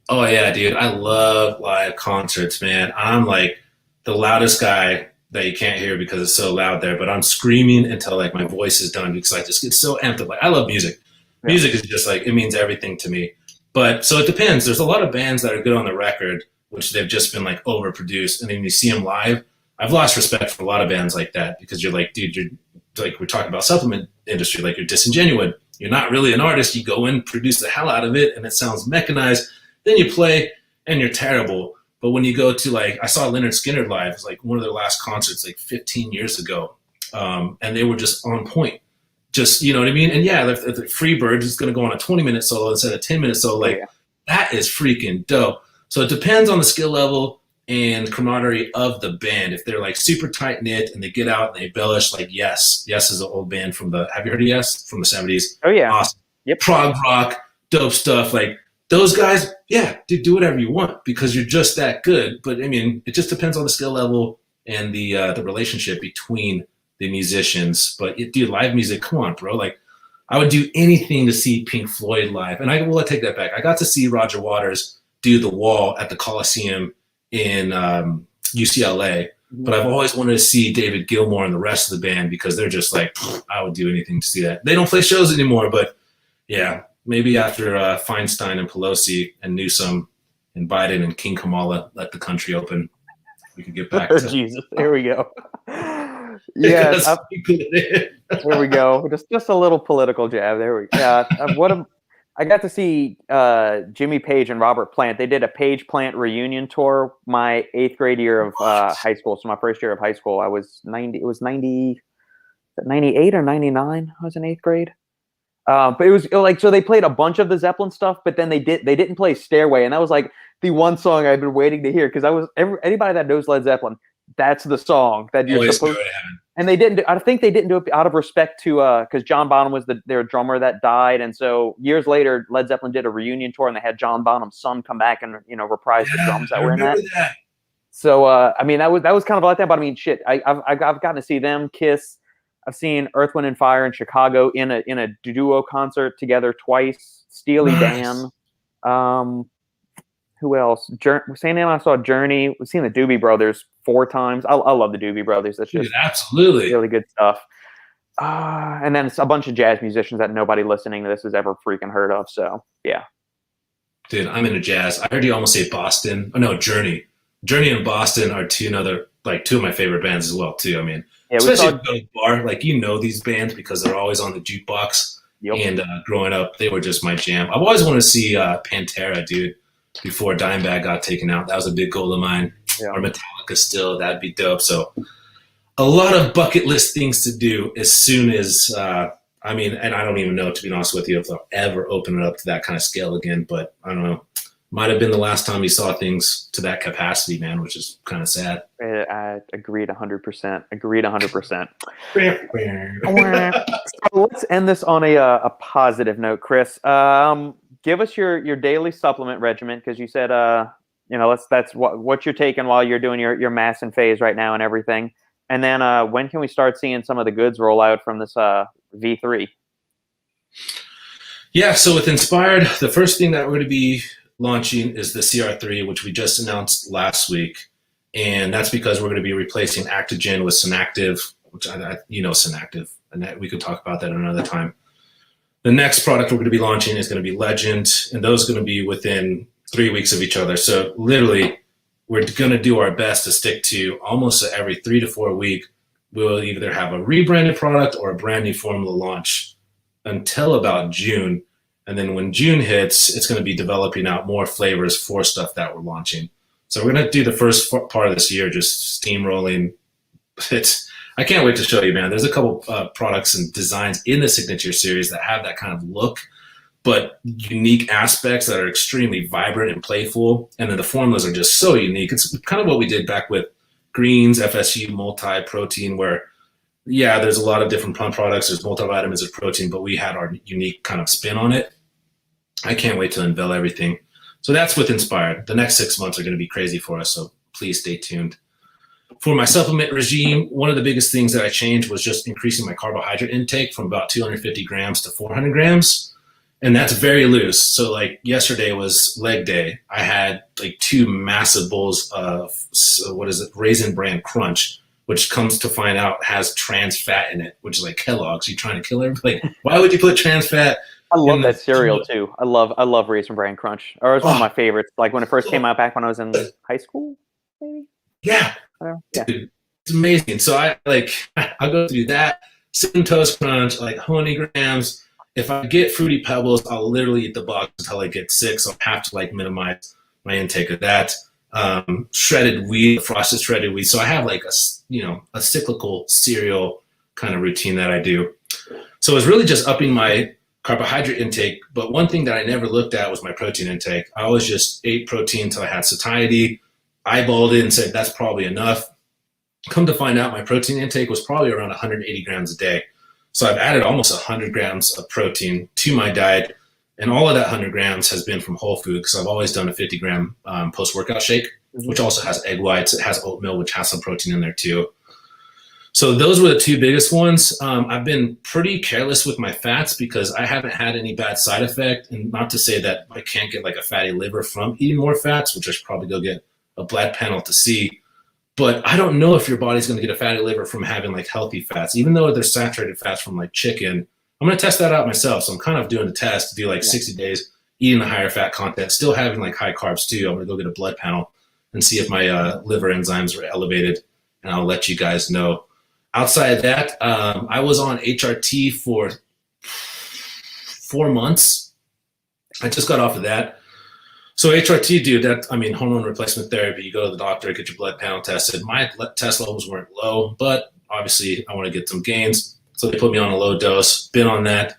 Oh yeah, dude. I love live concerts, man. I'm like the loudest guy that you can't hear because it's so loud there, but I'm screaming until like my voice is done because I just get so amped up. Like I love music. Yeah. Music is just like, it means everything to me. But so it depends. There's a lot of bands that are good on the record, which they've just been like overproduced. And then you see them live. I've lost respect for a lot of bands like that because you're like, dude, you're like, we're talking about supplement industry, like you're disingenuous. You're not really an artist. You go in, produce the hell out of it, and it sounds mechanized. Then you play and you're terrible. But when you go to like, I saw Leonard Skinner live. It was like one of their last concerts like 15 years ago. And they were just on point. Just, you know what I mean? And yeah, the Freebird is going to go on a 20-minute solo instead of a 10-minute solo. Like that is freaking dope. So it depends on the skill level and camaraderie of the band. If they're like super tight knit and they get out and they embellish, like Yes is an old band have you heard of Yes from the 70s? Oh yeah. Awesome. Yep. Prog rock, dope stuff. Like those guys, yeah, dude, do whatever you want because you're just that good. But I mean, it just depends on the skill level and the relationship between the musicians. But dude, live music, come on, bro. Like, I would do anything to see Pink Floyd live. And I will take that back. I got to see Roger Waters do The Wall at the Coliseum in UCLA. But I've always wanted to see David Gilmour and the rest of the band because they're just like, I would do anything to see that. They don't play shows anymore, but yeah, maybe after Feinstein and Pelosi and Newsom and Biden and King Kamala let the country open, we could get back to Jesus. There we go. Yes, there we go. Just a little political jab. There we go. Yeah, I got to see Jimmy Page and Robert Plant. They did a Page Plant reunion tour my 8th grade year of high school. So my first year of high school, I was 90. It was 98 or 99. I was in 8th grade. But it was like, so they played a bunch of the Zeppelin stuff, but then they didn't play Stairway, and that was like the one song I've been waiting to hear because anybody that knows Led Zeppelin, that's the song that you're supposed to. And they didn't. I think they didn't do it out of respect to because John Bonham was their drummer that died, and so years later, Led Zeppelin did a reunion tour, and they had John Bonham's son come back and reprise the drums that were in that. So I mean, that was kind of like that. But I mean, shit, I've gotten to see them, Kiss. I've seen Earth, Wind and Fire in Chicago in a duo concert together twice. Steely Dan. Who else? Same name I saw Journey. We've seen the Doobie Brothers 4 times. I love the Doobie Brothers. That's just absolutely really good stuff. And then it's a bunch of jazz musicians that nobody listening to this has ever freaking heard of. So yeah. Dude, I'm into jazz. I heard you almost say Boston. Oh no, Journey. Journey and Boston are two of my favorite bands as well too. I mean, yeah, especially if you go to the bar, like these bands because they're always on the jukebox. Yep. And growing up, they were just my jam. I've always wanted to see Pantera, dude. Before Dimebag got taken out, that was a big goal of mine. Yeah. Or Metallica still, that'd be dope. So a lot of bucket list things to do as soon as, and I don't even know, to be honest with you, if I'll ever open it up to that kind of scale again. But I don't know. Might have been the last time you saw things to that capacity, man, which is kind of sad. I agreed 100%. Agreed 100%. So let's end this on a positive note, Chris. Give us your daily supplement regimen because you said that's what you're taking while you're doing your massing phase right now and everything. And then when can we start seeing some of the goods roll out from this V3? Yeah, so with Inspired, the first thing that we're going to be launching is the CR3, which we just announced last week, and that's because we're going to be replacing Actogen with Synactive, which Synactive, and that we could talk about that another time. The next product we're going to be launching is going to be Legend, and those are going to be within 3 weeks of each other. So literally, we're going to do our best to stick to almost every 3 to 4 week. We'll either have a rebranded product or a brand new formula launch until about June. And then when June hits, it's going to be developing out more flavors for stuff that we're launching. So we're going to do the first part of this year just steamrolling. I can't wait to show you, man. There's a couple products and designs in the Signature series that have that kind of look, but unique aspects that are extremely vibrant and playful. And then the formulas are just so unique. It's kind of what we did back with Greens, FSU, multi-protein, where, yeah, there's a lot of different plant products. There's multivitamins, there's protein, but we had our unique kind of spin on it. I can't wait to unveil everything. So that's with Inspired. The next 6 months are going to be crazy for us, so please stay tuned. For my supplement regime, one of the biggest things that I changed was just increasing my carbohydrate intake from about 250 grams to 400 grams. And that's very loose. So like yesterday was leg day. I had like 2 massive bowls of, Raisin Bran Crunch, which comes to find out has trans fat in it, which is like Kellogg's. You trying to kill everybody? Like, why would you put trans fat? I love that cereal too. I love Raisin Bran Crunch. Or it was one of my favorites. Like when it first came out back when I was in high school, maybe? Yeah. Dude, it's amazing. So I'll go through that. Cinnamon Toast Crunch, like 100 grams. If I get Fruity Pebbles, I'll literally eat the box until I get sick. So I have to minimize my intake of that. Shredded wheat, frosted shredded wheat. So I have a cyclical cereal kind of routine that I do. So it's really just upping my carbohydrate intake. But one thing that I never looked at was my protein intake. I always just ate protein until I had satiety, eyeballed it and said, that's probably enough. Come to find out my protein intake was probably around 180 grams a day. So I've added almost 100 grams of protein to my diet. And all of that 100 grams has been from whole food, because I've always done a 50-gram post-workout shake, which also has egg whites. It has oatmeal, which has some protein in there too. So those were the two biggest ones. I've been pretty careless with my fats because I haven't had any bad side effect. And not to say that I can't get like a fatty liver from eating more fats, which I should probably go get a blood panel to see. But I don't know if your body's going to get a fatty liver from having like healthy fats, even though they're saturated fats from like chicken. I'm going to test that out myself. So I'm kind of doing a test to do like 60 days, eating the higher fat content, still having like high carbs too. I'm going to go get a blood panel and see if my liver enzymes are elevated, and I'll let you guys know. Outside of that, I was on HRT for 4 months. I just got off of that. So HRT, dude, hormone replacement therapy. You go to the doctor, get your blood panel tested. My test levels weren't low, but obviously I want to get some gains. So they put me on a low dose, been on that,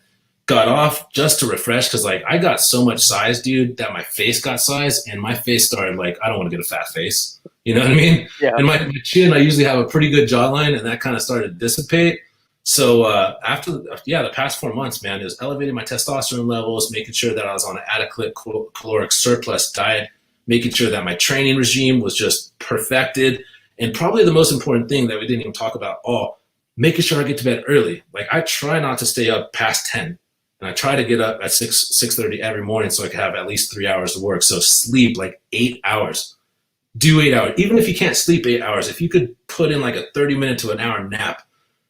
got off just to refresh, because like I got so much size, dude, that my face got size, and my face started like, I don't want to get a fat face. You know what I mean? Yeah. And my chin, I usually have a pretty good jawline, and that kind of started to dissipate. So after the past 4 months, man, it was elevating my testosterone levels, making sure that I was on an adequate caloric surplus diet, making sure that my training regime was just perfected, and probably the most important thing that we didn't even talk about all, making sure I get to bed early. Like I try not to stay up past 10, and I try to get up at 6:30 every morning so I can have at least 3 hours of work. So sleep like 8 hours. Do 8 hours. Even if you can't sleep 8 hours, if you could put in like a 30-minute to an hour nap,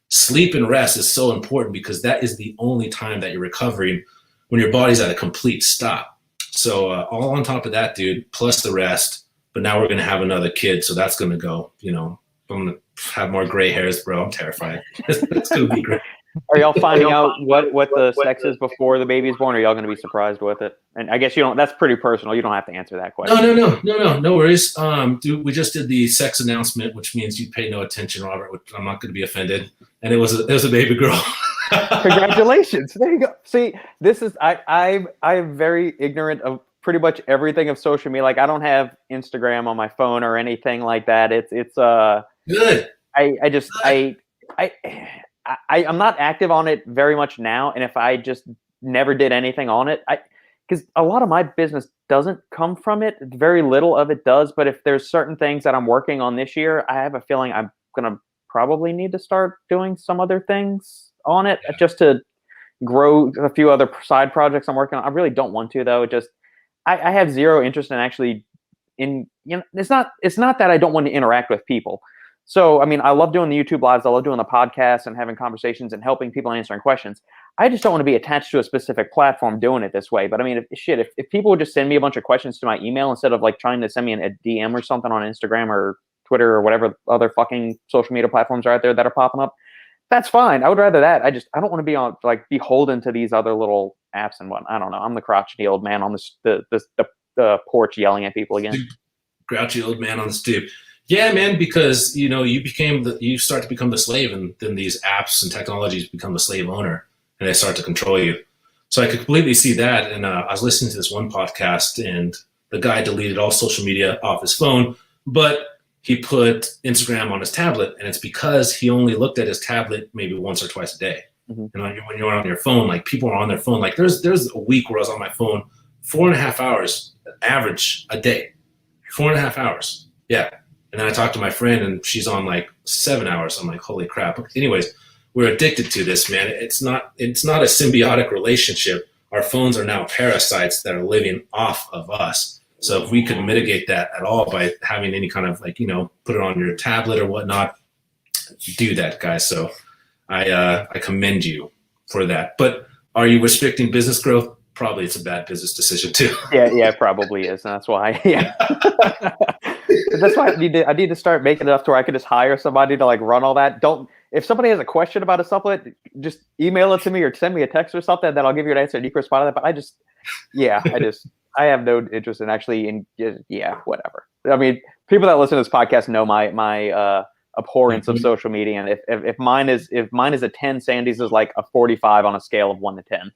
sleep and rest is so important, because that is the only time that you're recovering when your body's at a complete stop. So all on top of that, dude, plus the rest. But now we're going to have another kid, so that's going to go, I'm going to have more gray hairs, bro. I'm terrified. It's going to be great. Are y'all finding out what the sex is before the baby is born, or are y'all going to be surprised with it? And I guess you don't. That's pretty personal. You don't have to answer that question. No worries. Dude, we just did the sex announcement, which means you pay no attention, Robert. Which I'm not going to be offended. And it was a baby girl. Congratulations. There you go. See, this is I'm very ignorant of pretty much everything of social media. Like I don't have Instagram on my phone or anything like that. It's good. I'm not active on it very much now, and if I just never did anything on it, because a lot of my business doesn't come from it. Very little of it does, but if there's certain things that I'm working on this year, I have a feeling I'm gonna probably need to start doing some other things on it just to grow a few other side projects I'm working on. I really don't want to though. I have zero interest in actually it's not that I don't want to interact with people. So, I mean, I love doing the YouTube lives. I love doing the podcasts and having conversations and helping people answering questions. I just don't want to be attached to a specific platform doing it this way. But I mean, if people would just send me a bunch of questions to my email instead of like trying to send me a DM or something on Instagram or Twitter or whatever other fucking social media platforms are out there that are popping up, that's fine. I would rather that. I don't want to be on like beholden to these other little apps and whatnot. I don't know. I'm the crotchety old man on the porch yelling at people again. Grouchy old man on the stoop. Yeah, man, because you start to become the slave, and then these apps and technologies become the slave owner, and they start to control you. So I could completely see that. And I was listening to this one podcast, and the guy deleted all social media off his phone, but he put Instagram on his tablet, and it's because he only looked at his tablet maybe once or twice a day. Mm-hmm. And when you're on your phone, like people are on their phone. Like there's a week where I was on my phone 4.5 hours average a day. 4.5 hours. Yeah. And then I talked to my friend, and she's on like 7 hours. I'm like, holy crap. Anyways, we're addicted to this, man. It's not a symbiotic relationship. Our phones are now parasites that are living off of us. So if we could mitigate that at all by having any kind of like, put it on your tablet or whatnot, do that, guys. So I commend you for that. But are you restricting business growth? Probably it's a bad business decision too. Yeah, it probably is. And that's why, yeah. That's why I need to start making enough to where I could just hire somebody to like run all that. If somebody has a question about a supplement, just email it to me or send me a text or something, then I'll give you an answer and you can respond to that. But I have no interest in actually whatever. I mean, people that listen to this podcast know my abhorrence of social media. And if mine is a 10, Sandy's is like a 45 on a scale of 1 to 10.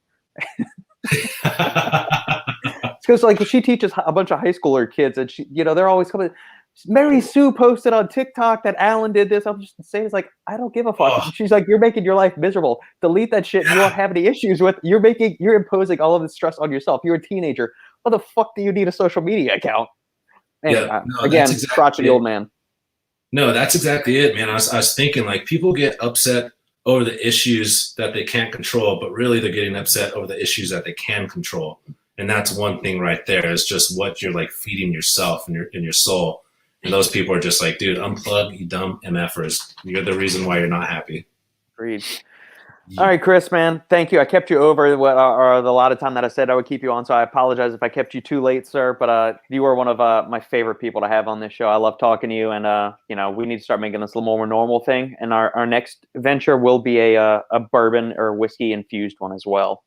Because like she teaches a bunch of high schooler kids, and they're always coming. Mary Sue posted on TikTok that Alan did this. I'm just saying, it's like, I don't give a fuck. Oh, She's like, you're making your life miserable. Delete that shit. And you won't have any issues with. You're imposing all of this stress on yourself. You're a teenager. What the fuck do you need a social media account? Anyway, yeah. No, again, that's exactly crotchety it. old man. No, that's exactly it, man. I was thinking, like, people get upset over the issues that they can't control, but really they're getting upset over the issues that they can control. And that's one thing right there, is just what you're like feeding yourself and your soul. And those people are just like, dude, unplug, you dumb MFers. You're the reason why you're not happy. Agreed. All right, Chris, man, thank you. I kept you over what are the lot of time that I said I would keep you on, so I apologize if I kept you too late, sir. But you are one of my favorite people to have on this show. I love talking to you, and you know, we need to start making this a little more normal thing. And our next venture will be a bourbon or whiskey infused one as well.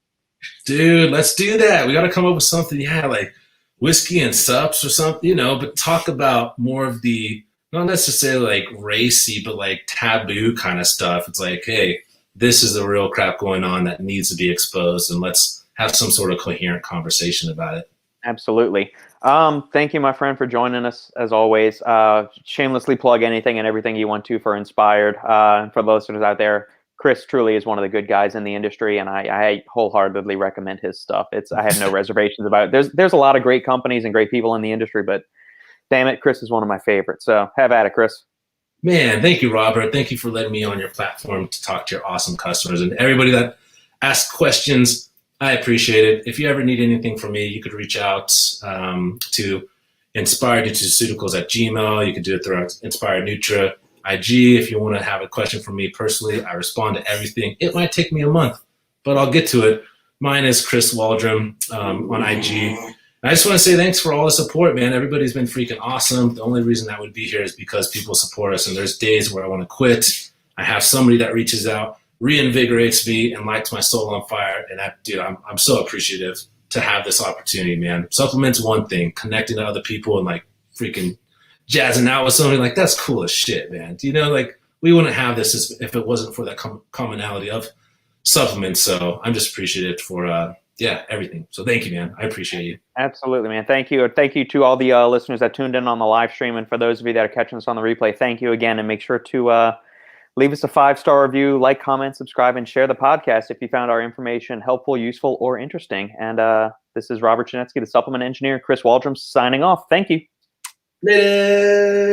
Dude, let's do that. We got to come up with something, yeah, like whiskey and sups or something, you know, but talk about more of the, not necessarily like racy, but like taboo kind of stuff. It's like, hey, this is the real crap going on that needs to be exposed, and let's have some sort of coherent conversation about it. Absolutely. Thank you, my friend, for joining us as always. Shamelessly plug anything and everything you want to for Inspired. And for the listeners out there, Chris truly is one of the good guys in the industry, and I wholeheartedly recommend his stuff. I have no reservations about it. There's a lot of great companies and great people in the industry, but damn it, Chris is one of my favorites. So have at it, Chris. Man, thank you, Robert. Thank you for letting me on your platform to talk to your awesome customers and everybody that asked questions. I appreciate it. If you ever need anything from me, you could reach out to Inspired Nutraceuticals at Gmail. You could do it through Inspired Nutra IG. If you want to have a question from me personally, I respond to everything. It might take me a month, but I'll get to it. Mine is Chris Waldrum on IG. I just want to say thanks for all the support, man. Everybody's been freaking awesome. The only reason I would be here is because people support us, and there's days where I want to quit. I have somebody that reaches out, reinvigorates me, and lights my soul on fire. And that, dude, I'm so appreciative to have this opportunity, man. Supplements one thing, connecting to other people and like freaking jazzing out with somebody, like that's cool as shit, man. You know, like we wouldn't have this if it wasn't for that commonality of supplements. So I'm just appreciative for everything. So thank you, man. I appreciate you. Absolutely, man. Thank you. Thank you to all the listeners that tuned in on the live stream. And for those of you that are catching us on the replay, thank you again. And make sure to leave us a 5-star review, like, comment, subscribe, and share the podcast if you found our information helpful, useful, or interesting. And this is Robert Janetsky, the supplement engineer. Chris Waldrum signing off. Thank you. Later.